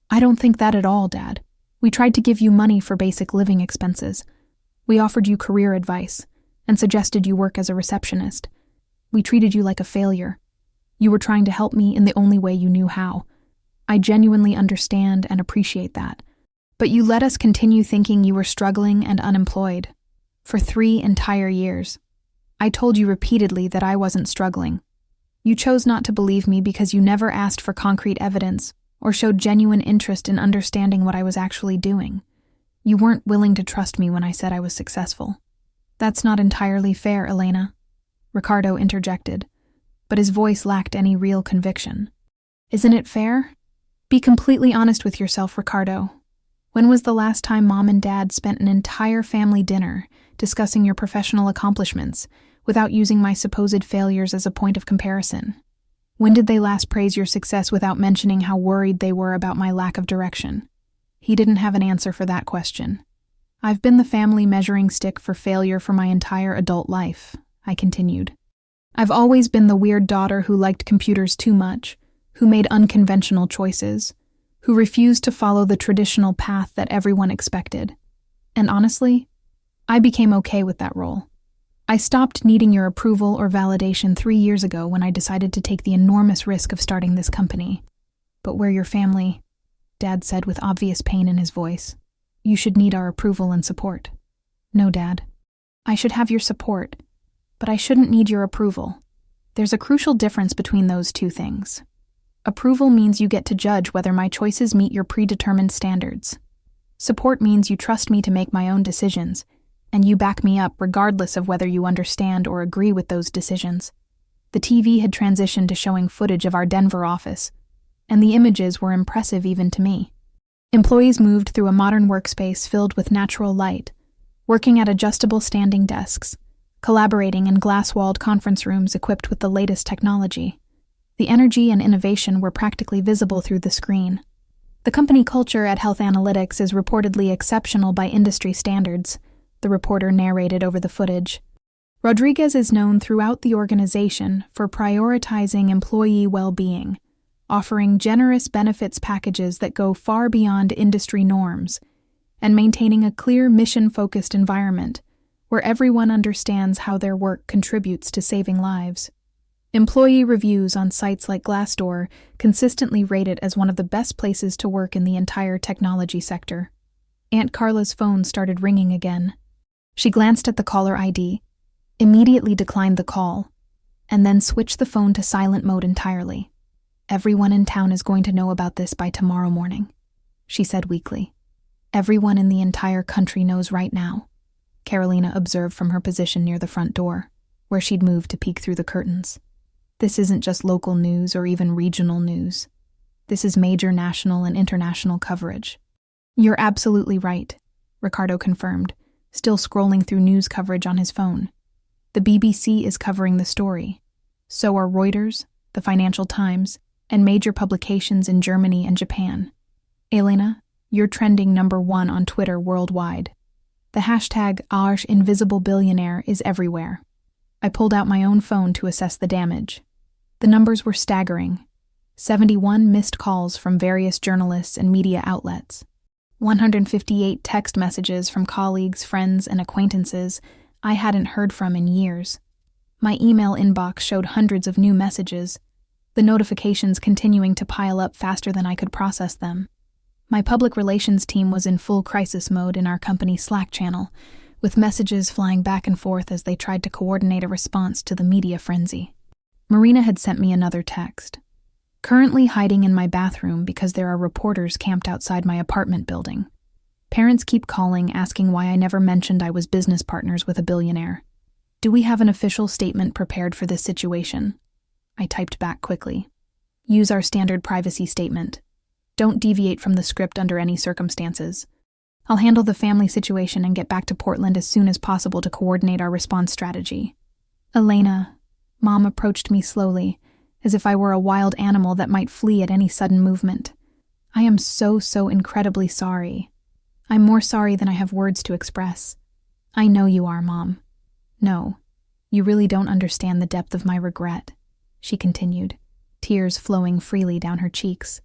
"I don't think that at all, Dad. We tried to give you money for basic living expenses. We offered you career advice and suggested you work as a receptionist. We treated you like a failure. You were trying to help me in the only way you knew how. I genuinely understand and appreciate that. But you let us continue thinking you were struggling and unemployed. For 3 entire years. I told you repeatedly that I wasn't struggling. You chose not to believe me because you never asked for concrete evidence or showed genuine interest in understanding what I was actually doing. You weren't willing to trust me when I said I was successful." "That's not entirely fair, Elena," Ricardo interjected, but his voice lacked any real conviction. "Isn't it fair? Be completely honest with yourself, Ricardo. When was the last time Mom and Dad spent an entire family dinner discussing your professional accomplishments without using my supposed failures as a point of comparison? When did they last praise your success without mentioning how worried they were about my lack of direction?" He didn't have an answer for that question. "I've been the family measuring stick for failure for my entire adult life," I continued. "I've always been the weird daughter who liked computers too much, who made unconventional choices, who refused to follow the traditional path that everyone expected. And honestly, I became okay with that role. I stopped needing your approval or validation 3 years ago when I decided to take the enormous risk of starting this company. But we're your family," Dad said with obvious pain in his voice. "You should need our approval and support." "No, Dad. I should have your support, but I shouldn't need your approval. There's a crucial difference between those two things. Approval means you get to judge whether my choices meet your predetermined standards. Support means you trust me to make my own decisions, and you back me up regardless of whether you understand or agree with those decisions." The TV had transitioned to showing footage of our Denver office, and the images were impressive even to me. Employees moved through a modern workspace filled with natural light, working at adjustable standing desks, collaborating in glass-walled conference rooms equipped with the latest technology. The energy and innovation were practically visible through the screen. "The company culture at Health Analytics is reportedly exceptional by industry standards," the reporter narrated over the footage. "Rodriguez is known throughout the organization for prioritizing employee well-being, offering generous benefits packages that go far beyond industry norms, and maintaining a clear mission-focused environment where everyone understands how their work contributes to saving lives. Employee reviews on sites like Glassdoor consistently rate it as one of the best places to work in the entire technology sector." Aunt Carla's phone started ringing again. She glanced at the caller ID, immediately declined the call, and then switched the phone to silent mode entirely. "Everyone in town is going to know about this by tomorrow morning," she said weakly. "Everyone in the entire country knows right now," Carolina observed from her position near the front door, where she'd moved to peek through the curtains. "This isn't just local news or even regional news. This is major national and international coverage. You're absolutely right, Ricardo confirmed, still scrolling through news coverage on his phone. The BBC is covering the story. So are Reuters, the Financial Times, and major publications in Germany and Japan. Elena, you're trending #1 on Twitter worldwide. The hashtag #InvisibleBillionaire is everywhere. I pulled out my own phone to assess the damage. The numbers were staggering. 71 missed calls from various journalists and media outlets. 158 text messages from colleagues, friends, and acquaintances I hadn't heard from in years. My email inbox showed hundreds of new messages, the notifications continuing to pile up faster than I could process them. My public relations team was in full crisis mode in our company Slack channel, with messages flying back and forth as they tried to coordinate a response to the media frenzy. Marina had sent me another text. Currently hiding in my bathroom because there are reporters camped outside my apartment building. Parents keep calling, asking why I never mentioned I was business partners with a billionaire. Do we have an official statement prepared for this situation? I typed back quickly. Use our standard privacy statement. Don't deviate from the script under any circumstances. I'll handle the family situation and get back to Portland as soon as possible to coordinate our response strategy. Elena, Mom approached me slowly, as if I were a wild animal that might flee at any sudden movement. I am so incredibly sorry. I'm more sorry than I have words to express. I know you are, Mom. No, you really don't understand the depth of my regret, she continued, tears flowing freely down her cheeks.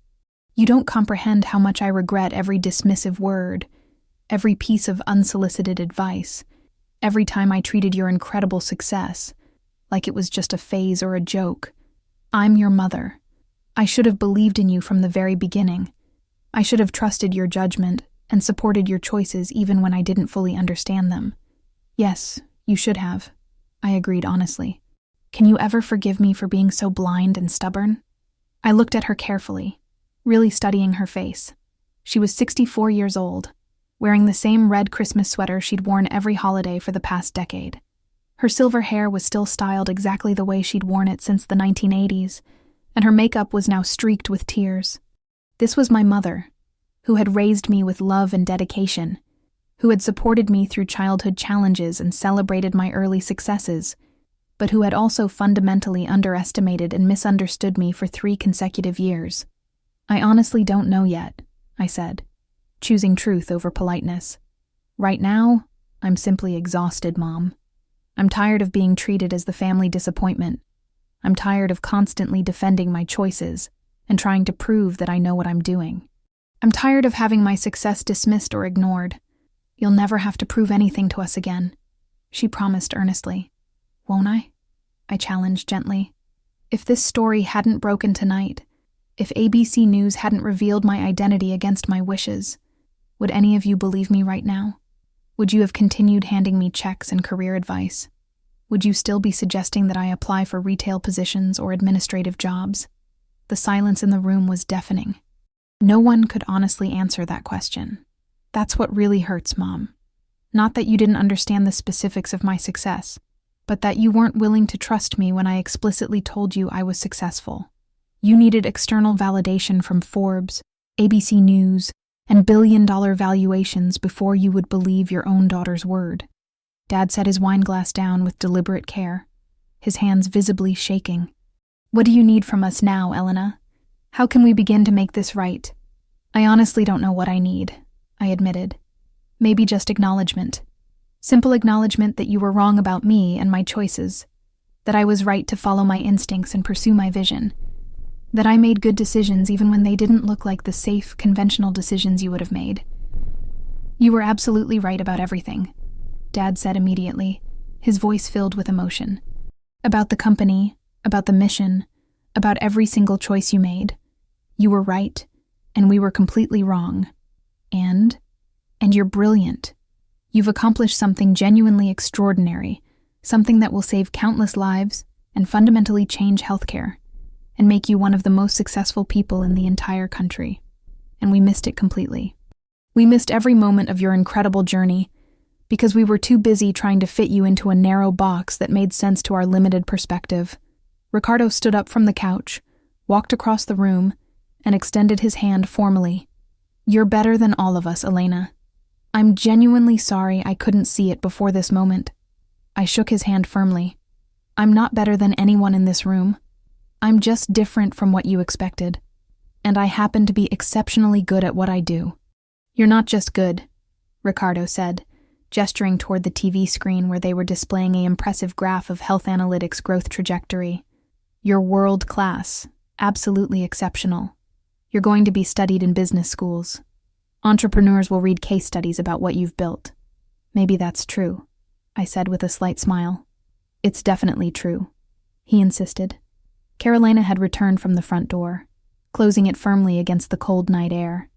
You don't comprehend how much I regret every dismissive word, every piece of unsolicited advice, every time I treated your incredible success like it was just a phase or a joke. I'm your mother. I should have believed in you from the very beginning. I should have trusted your judgment and supported your choices even when I didn't fully understand them. Yes, you should have, I agreed honestly. Can you ever forgive me for being so blind and stubborn? I looked at her carefully, really studying her face. She was 64 years old, wearing the same red Christmas sweater she'd worn every holiday for the past decade. Her silver hair was still styled exactly the way she'd worn it since the 1980s, and her makeup was now streaked with tears. This was my mother, who had raised me with love and dedication, who had supported me through childhood challenges and celebrated my early successes, but who had also fundamentally underestimated and misunderstood me for 3 consecutive years. I honestly don't know yet, I said, choosing truth over politeness. Right now, I'm simply exhausted, Mom. I'm tired of being treated as the family disappointment. I'm tired of constantly defending my choices and trying to prove that I know what I'm doing. I'm tired of having my success dismissed or ignored. You'll never have to prove anything to us again, she promised earnestly. Won't I? I challenged gently. If this story hadn't broken tonight, if ABC News hadn't revealed my identity against my wishes, would any of you believe me right now? Would you have continued handing me checks and career advice? Would you still be suggesting that I apply for retail positions or administrative jobs? The silence in the room was deafening. No one could honestly answer that question. That's what really hurts, Mom. Not that you didn't understand the specifics of my success, but that you weren't willing to trust me when I explicitly told you I was successful. You needed external validation from Forbes, ABC News, and billion-dollar valuations before you would believe your own daughter's word. Dad set his wine glass down with deliberate care, his hands visibly shaking. What do you need from us now, Elena? How can we begin to make this right? I honestly don't know what I need, I admitted. Maybe just acknowledgement. Simple acknowledgement that you were wrong about me and my choices, that I was right to follow my instincts and pursue my vision, that I made good decisions even when they didn't look like the safe, conventional decisions you would have made. You were absolutely right about everything, Dad said immediately, his voice filled with emotion. About the company, about the mission, about every single choice you made. You were right, and we were completely wrong. And you're brilliant. You've accomplished something genuinely extraordinary, something that will save countless lives and fundamentally change healthcare, and make you one of the most successful people in the entire country. And we missed it completely. We missed every moment of your incredible journey because we were too busy trying to fit you into a narrow box that made sense to our limited perspective. Ricardo stood up from the couch, walked across the room, and extended his hand formally. "You're better than all of us, Elena. I'm genuinely sorry I couldn't see it before this moment." I shook his hand firmly. "I'm not better than anyone in this room. I'm just different from what you expected. And I happen to be exceptionally good at what I do." "You're not just good," Ricardo said, gesturing toward the TV screen where they were displaying an impressive graph of Health Analytics' growth trajectory. "You're world-class, absolutely exceptional. You're going to be studied in business schools. Entrepreneurs will read case studies about what you've built." "Maybe that's true," I said with a slight smile. "It's definitely true," he insisted. Carolina had returned from the front door, closing it firmly against the cold night air.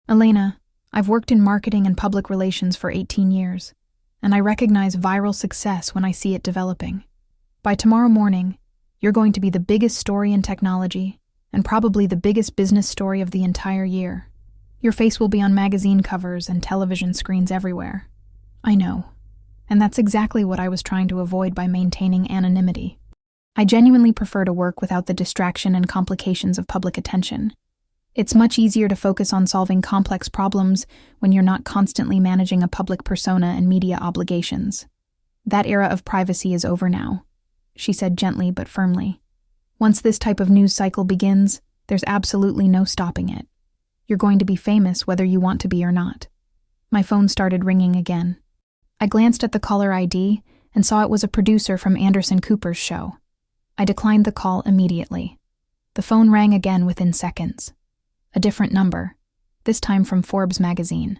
"Elena, I've worked in marketing and public relations for 18 years, and I recognize viral success when I see it developing. By tomorrow morning, you're going to be the biggest story in technology, and probably the biggest business story of the entire year. Your face will be on magazine covers and television screens everywhere." "I know, and that's exactly what I was trying to avoid by maintaining anonymity. I genuinely prefer to work without the distraction and complications of public attention. It's much easier to focus on solving complex problems when you're not constantly managing a public persona and media obligations. That era of privacy is over now," she said gently but firmly. "Once this type of news cycle begins, there's absolutely no stopping it. You're going to be famous whether you want to be or not." My phone started ringing again. I glanced at the caller ID and saw it was a producer from Anderson Cooper's show. I declined the call immediately. The phone rang again within seconds. A different number, this time from Forbes magazine.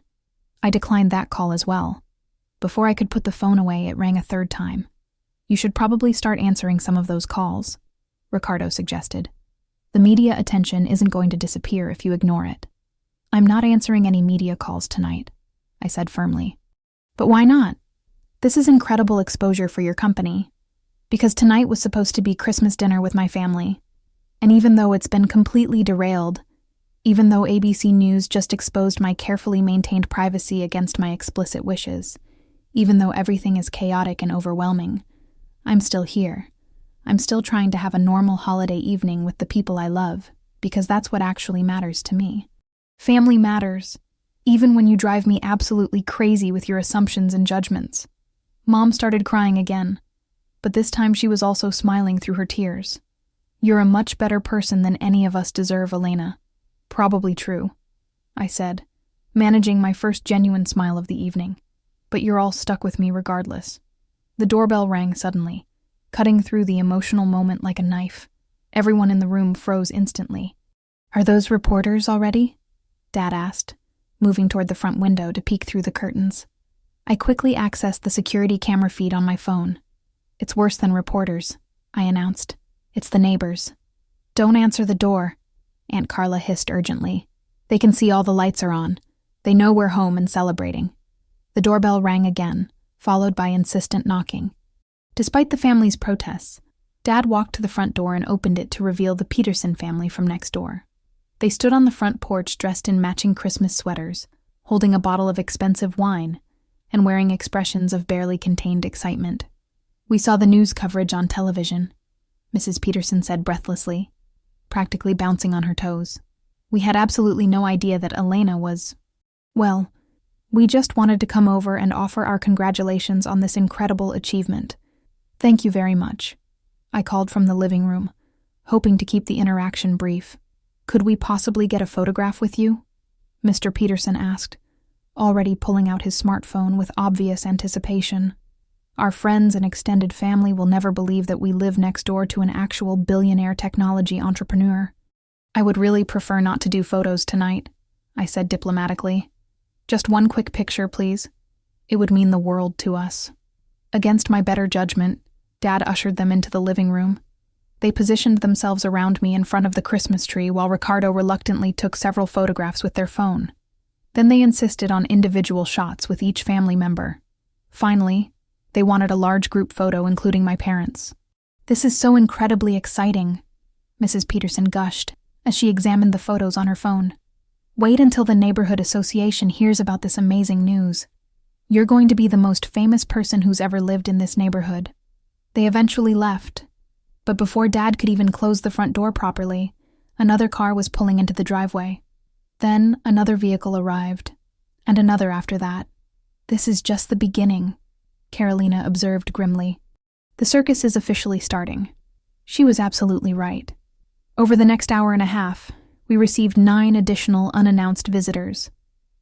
I declined that call as well. Before I could put the phone away, it rang a third time. "You should probably start answering some of those calls," Ricardo suggested. "The media attention isn't going to disappear if you ignore it." "I'm not answering any media calls tonight," I said firmly. "But why not? This is incredible exposure for your company. Because tonight was supposed to be Christmas dinner with my family. And even though it's been completely derailed, even though ABC News just exposed my carefully maintained privacy against my explicit wishes, even though everything is chaotic and overwhelming, I'm still here. I'm still trying to have a normal holiday evening with the people I love, because that's what actually matters to me. Family matters, even when you drive me absolutely crazy with your assumptions and judgments." Mom started crying again, but this time she was also smiling through her tears. "You're a much better person than any of us deserve, Elena." "Probably true," I said, managing my first genuine smile of the evening. "But you're all stuck with me regardless." The doorbell rang suddenly, cutting through the emotional moment like a knife. Everyone in the room froze instantly. "Are those reporters already?" Dad asked, moving toward the front window to peek through the curtains. I quickly accessed the security camera feed on my phone. "It's worse than reporters," I announced. "It's the neighbors." "Don't answer the door," Aunt Carla hissed urgently. "They can see all the lights are on. They know we're home and celebrating." The doorbell rang again, followed by insistent knocking. Despite the family's protests, Dad walked to the front door and opened it to reveal the Peterson family from next door. They stood on the front porch dressed in matching Christmas sweaters, holding a bottle of expensive wine, and wearing expressions of barely contained excitement. "We saw the news coverage on television," Mrs. Peterson said breathlessly, practically bouncing on her toes. "We had absolutely no idea that Elena was... Well, we just wanted to come over and offer our congratulations on this incredible achievement. Thank you very much," I called from the living room, hoping to keep the interaction brief. "Could we possibly get a photograph with you?" Mr. Peterson asked, already pulling out his smartphone with obvious anticipation. "Our friends and extended family will never believe that we live next door to an actual billionaire technology entrepreneur." "I would really prefer not to do photos tonight," I said diplomatically. "Just one quick picture, please. It would mean the world to us." Against my better judgment, Dad ushered them into the living room. They positioned themselves around me in front of the Christmas tree while Ricardo reluctantly took several photographs with their phone. Then they insisted on individual shots with each family member. Finally, they wanted a large group photo including my parents. "This is so incredibly exciting," Mrs. Peterson gushed as she examined the photos on her phone. "Wait until the neighborhood association hears about this amazing news. You're going to be the most famous person who's ever lived in this neighborhood." They eventually left, but before Dad could even close the front door properly, Another car was pulling into the driveway. Then another vehicle arrived, and another after that. "This is just the beginning," Carolina observed grimly. "The circus is officially starting." She was absolutely right. Over the next hour and a half, we received 9 additional unannounced visitors.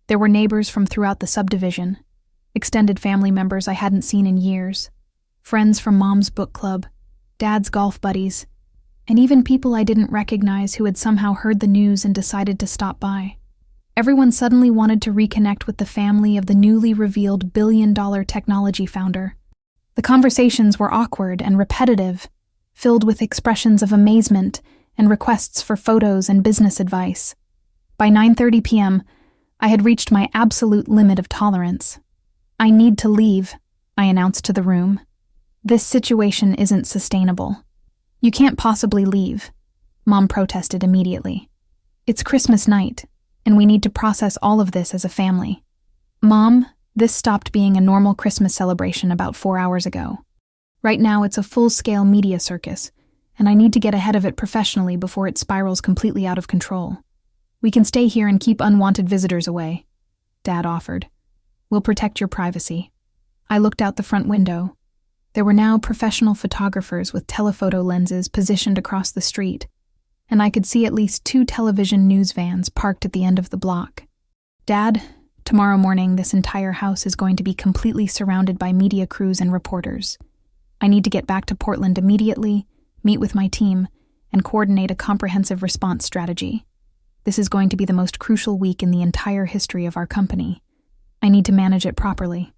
There were neighbors from throughout the subdivision, extended family members I hadn't seen in years, friends from Mom's book club, Dad's golf buddies, and even people I didn't recognize who had somehow heard the news and decided to stop by. Everyone suddenly wanted to reconnect with the family of the newly revealed billion-dollar technology founder. The conversations were awkward and repetitive, filled with expressions of amazement and requests for photos and business advice. By 9:30 p.m., I had reached my absolute limit of tolerance. "I need to leave," I announced to the room. "This situation isn't sustainable." "You can't possibly leave," Mom protested immediately. "It's Christmas night, and we need to process all of this as a family." "Mom, this stopped being a normal Christmas celebration about 4 hours ago. Right now it's a full-scale media circus, and I need to get ahead of it professionally before it spirals completely out of control. We can stay here and keep unwanted visitors away," Dad offered. "We'll protect your privacy." I looked out the front window. There were now professional photographers with telephoto lenses positioned across the street, and I could see at least 2 television news vans parked at the end of the block. "Dad, tomorrow morning this entire house is going to be completely surrounded by media crews and reporters. I need to get back to Portland immediately, meet with my team, and coordinate a comprehensive response strategy. This is going to be the most crucial week in the entire history of our company. I need to manage it properly."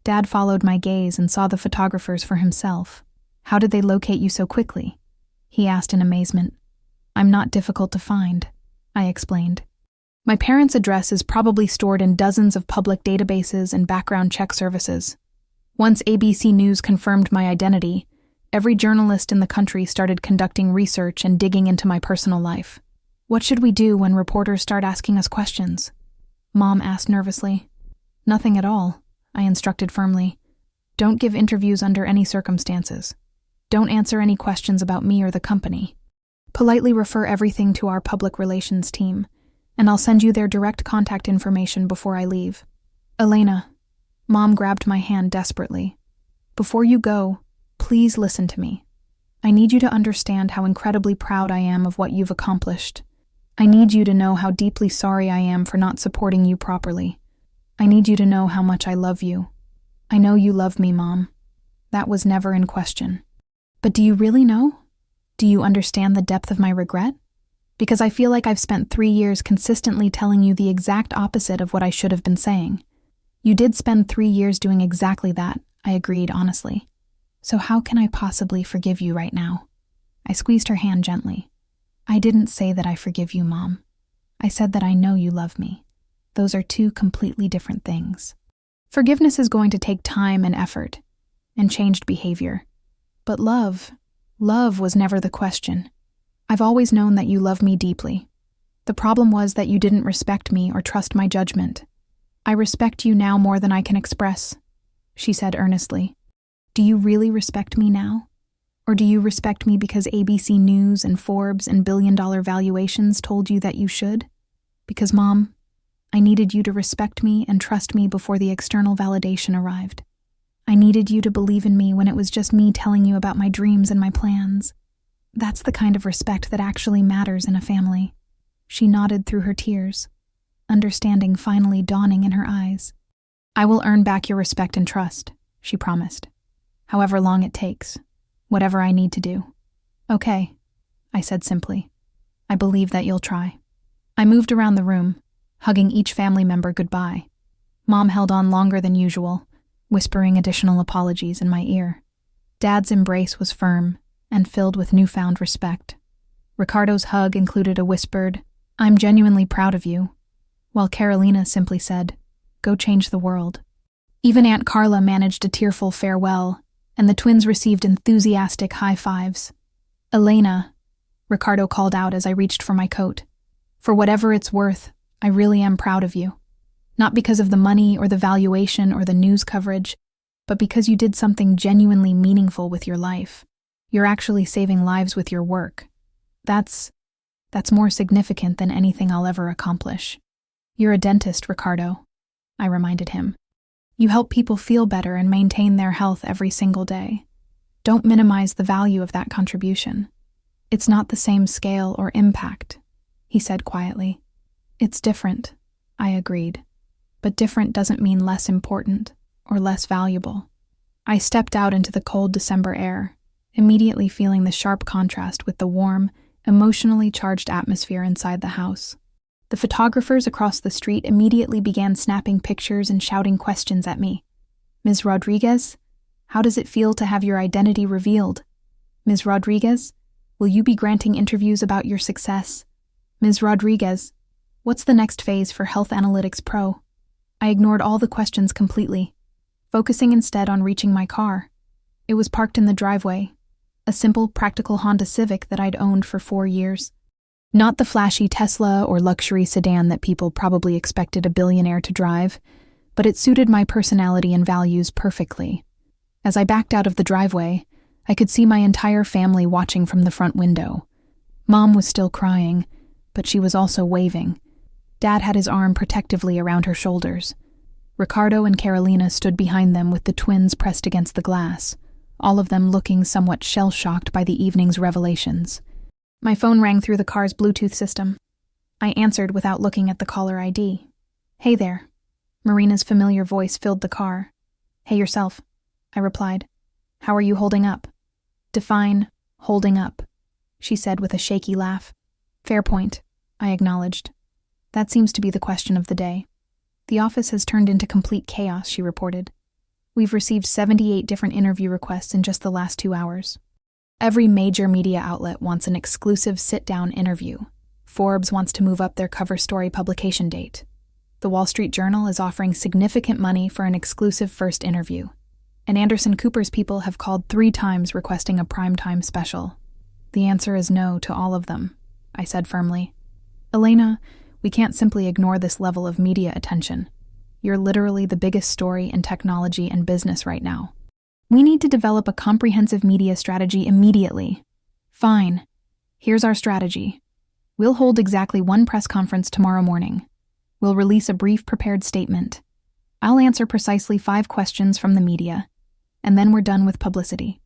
Dad followed my gaze and saw the photographers for himself. "How did they locate you so quickly?" he asked in amazement. "I'm not difficult to find," I explained. "My parents' address is probably stored in dozens of public databases and background check services. Once ABC News confirmed my identity, every journalist in the country started conducting research and digging into my personal life." "What should we do when reporters start asking us questions?" Mom asked nervously. "Nothing at all," I instructed firmly. "Don't give interviews under any circumstances. Don't answer any questions about me or the company. Politely refer everything to our public relations team, and I'll send you their direct contact information before I leave." "Elena," Mom grabbed my hand desperately. "Before you go, please listen to me. I need you to understand how incredibly proud I am of what you've accomplished. I need you to know how deeply sorry I am for not supporting you properly. I need you to know how much I love you. I know you love me, Mom. That was never in question. But do you really know? Do you understand the depth of my regret? Because I feel like I've spent 3 years consistently telling you the exact opposite of what I should have been saying." "You did spend 3 years doing exactly that," I agreed honestly. "So how can I possibly forgive you right now?" I squeezed her hand gently. "I didn't say that I forgive you, Mom. I said that I know you love me. Those are 2 completely different things. Forgiveness is going to take time and effort, and changed behavior. But love was never the question. I've always known that you love me deeply. The problem was that you didn't respect me or trust my judgment. I respect you now more than I can express," she said earnestly. "Do you really respect me now? Or do you respect me because ABC News and Forbes and billion-dollar valuations told you that you should? Because, Mom, I needed you to respect me and trust me before the external validation arrived. I needed you to believe in me when it was just me telling you about my dreams and my plans. That's the kind of respect that actually matters in a family." She nodded through her tears, understanding finally dawning in her eyes. "I will earn back your respect and trust," she promised. "However long it takes, whatever I need to do." "Okay," I said simply. "I believe that you'll try." I moved around the room, hugging each family member goodbye. Mom held on longer than usual, whispering additional apologies in my ear. Dad's embrace was firm and filled with newfound respect. Ricardo's hug included a whispered, "I'm genuinely proud of you," while Carolina simply said, "Go change the world." Even Aunt Carla managed a tearful farewell, and the twins received enthusiastic high fives. "Elena," Ricardo called out as I reached for my coat, "for whatever it's worth, I really am proud of you. Not because of the money or the valuation or the news coverage, but because you did something genuinely meaningful with your life. You're actually saving lives with your work. That's..." That's more significant than anything I'll ever accomplish. You're a dentist, Ricardo, I reminded him. You help people feel better and maintain their health every single day. Don't minimize the value of that contribution. It's not the same scale or impact, he said quietly. It's different, I agreed. But different doesn't mean less important or less valuable. I stepped out into the cold December air, immediately feeling the sharp contrast with the warm, emotionally charged atmosphere inside the house. The photographers across the street immediately began snapping pictures and shouting questions at me. Ms. Rodriguez, how does it feel to have your identity revealed? Ms. Rodriguez, will you be granting interviews about your success? Ms. Rodriguez, what's the next phase for Health Analytics Pro? I ignored all the questions completely, focusing instead on reaching my car. It was parked in the driveway, a simple, practical Honda Civic that I'd owned for 4 years. Not the flashy Tesla or luxury sedan that people probably expected a billionaire to drive, but it suited my personality and values perfectly. As I backed out of the driveway, I could see my entire family watching from the front window. Mom was still crying, but she was also waving. Dad had his arm protectively around her shoulders. Ricardo and Carolina stood behind them with the twins pressed against the glass, all of them looking somewhat shell-shocked by the evening's revelations. My phone rang through the car's Bluetooth system. I answered without looking at the caller ID. Hey there. Marina's familiar voice filled the car. Hey yourself, I replied. How are you holding up? Define holding up, she said with a shaky laugh. Fair point, I acknowledged. That seems to be the question of the day. The office has turned into complete chaos, she reported. We've received 78 different interview requests in just the last 2 hours. Every major media outlet wants an exclusive sit-down interview. Forbes wants to move up their cover story publication date. The Wall Street Journal is offering significant money for an exclusive first interview. And Anderson Cooper's people have called 3 times requesting a primetime special. The answer is no to all of them, I said firmly. Elena, we can't simply ignore this level of media attention. You're literally the biggest story in technology and business right now. We need to develop a comprehensive media strategy immediately. Fine. Here's our strategy. We'll hold exactly 1 press conference tomorrow morning. We'll release a brief prepared statement. I'll answer precisely 5 questions from the media, and then we're done with publicity.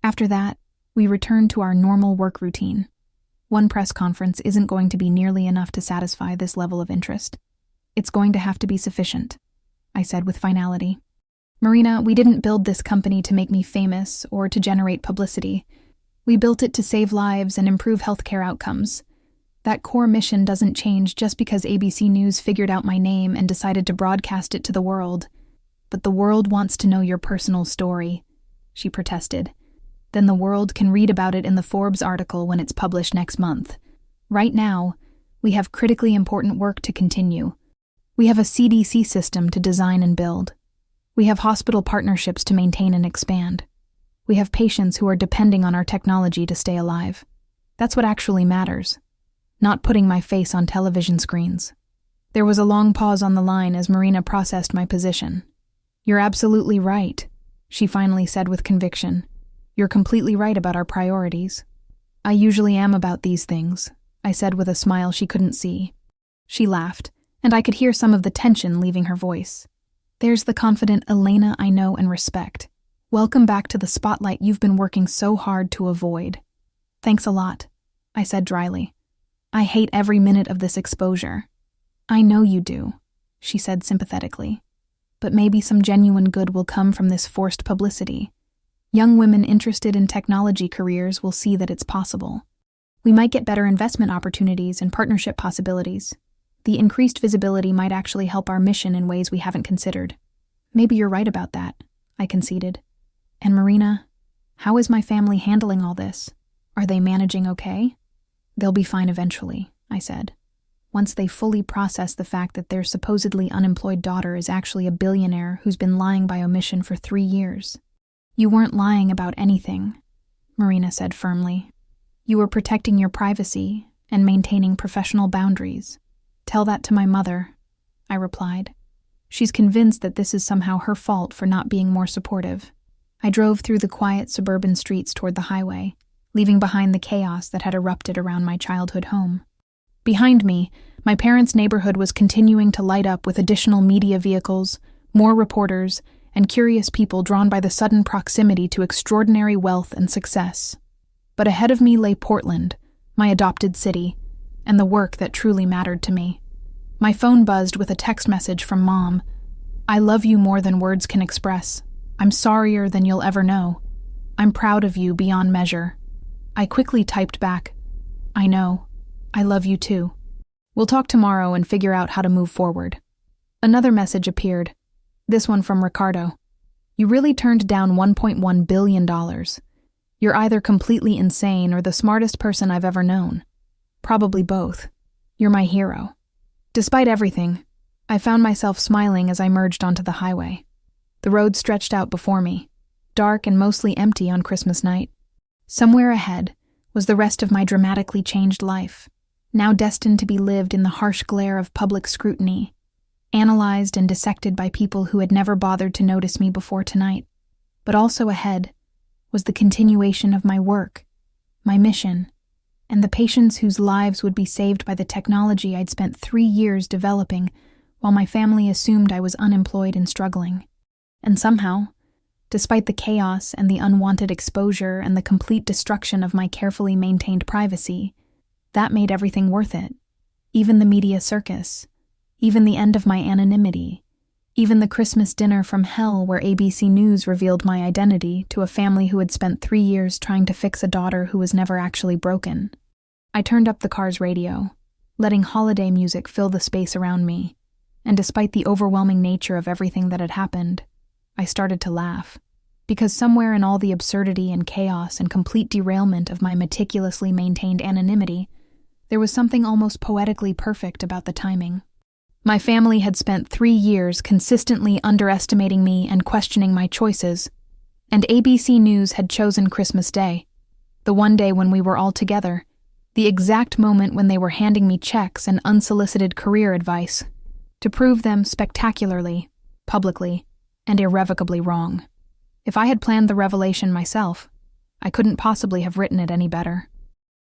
After that, we return to our normal work routine. 1 press conference isn't going to be nearly enough to satisfy this level of interest. It's going to have to be sufficient, I said with finality. Marina, we didn't build this company to make me famous or to generate publicity. We built it to save lives and improve healthcare outcomes. That core mission doesn't change just because ABC News figured out my name and decided to broadcast it to the world. But the world wants to know your personal story, she protested. Then the world can read about it in the Forbes article when it's published next month. Right now, we have critically important work to continue. We have a CDC system to design and build. We have hospital partnerships to maintain and expand. We have patients who are depending on our technology to stay alive. That's what actually matters, not putting my face on television screens. There was a long pause on the line as Marina processed my position. You're absolutely right, she finally said with conviction. You're completely right about our priorities. I usually am about these things, I said with a smile she couldn't see. She laughed, and I could hear some of the tension leaving her voice. There's the confident Elena I know and respect. Welcome back to the spotlight you've been working so hard to avoid. Thanks a lot, I said dryly. I hate every minute of this exposure. I know you do, she said sympathetically. But maybe some genuine good will come from this forced publicity. Young women interested in technology careers will see that it's possible. We might get better investment opportunities and partnership possibilities. The increased visibility might actually help our mission in ways we haven't considered. Maybe you're right about that, I conceded. And Marina, how is my family handling all this? Are they managing okay? They'll be fine eventually, I said. Once they fully process the fact that their supposedly unemployed daughter is actually a billionaire who's been lying by omission for 3 years. You weren't lying about anything, Marina said firmly. You were protecting your privacy and maintaining professional boundaries. Tell that to my mother, I replied. She's convinced that this is somehow her fault for not being more supportive. I drove through the quiet suburban streets toward the highway, leaving behind the chaos that had erupted around my childhood home. Behind me, my parents' neighborhood was continuing to light up with additional media vehicles, more reporters, and curious people drawn by the sudden proximity to extraordinary wealth and success. But ahead of me lay Portland, my adopted city, and the work that truly mattered to me. My phone buzzed with a text message from Mom. "I love you more than words can express. I'm sorrier than you'll ever know. I'm proud of you beyond measure." I quickly typed back, "I know. I love you too. We'll talk tomorrow and figure out how to move forward." Another message appeared, this one from Ricardo. "You really turned down $1.1 billion. You're either completely insane or the smartest person I've ever known. Probably both. You're my hero." Despite everything, I found myself smiling as I merged onto the highway. The road stretched out before me, dark and mostly empty on Christmas night. Somewhere ahead was the rest of my dramatically changed life, now destined to be lived in the harsh glare of public scrutiny, analyzed and dissected by people who had never bothered to notice me before tonight. But also ahead was the continuation of my work, my mission, and the patients whose lives would be saved by the technology I'd spent 3 years developing while my family assumed I was unemployed and struggling. And somehow, despite the chaos and the unwanted exposure and the complete destruction of my carefully maintained privacy, that made everything worth it. Even the media circus, even the end of my anonymity, even the Christmas dinner from hell where ABC News revealed my identity to a family who had spent 3 years trying to fix a daughter who was never actually broken. I turned up the car's radio, letting holiday music fill the space around me, and despite the overwhelming nature of everything that had happened, I started to laugh, because somewhere in all the absurdity and chaos and complete derailment of my meticulously maintained anonymity, there was something almost poetically perfect about the timing. My family had spent 3 years consistently underestimating me and questioning my choices, and ABC News had chosen Christmas Day, the one day when we were all together, the exact moment when they were handing me checks and unsolicited career advice, to prove them spectacularly, publicly, and irrevocably wrong. If I had planned the revelation myself, I couldn't possibly have written it any better.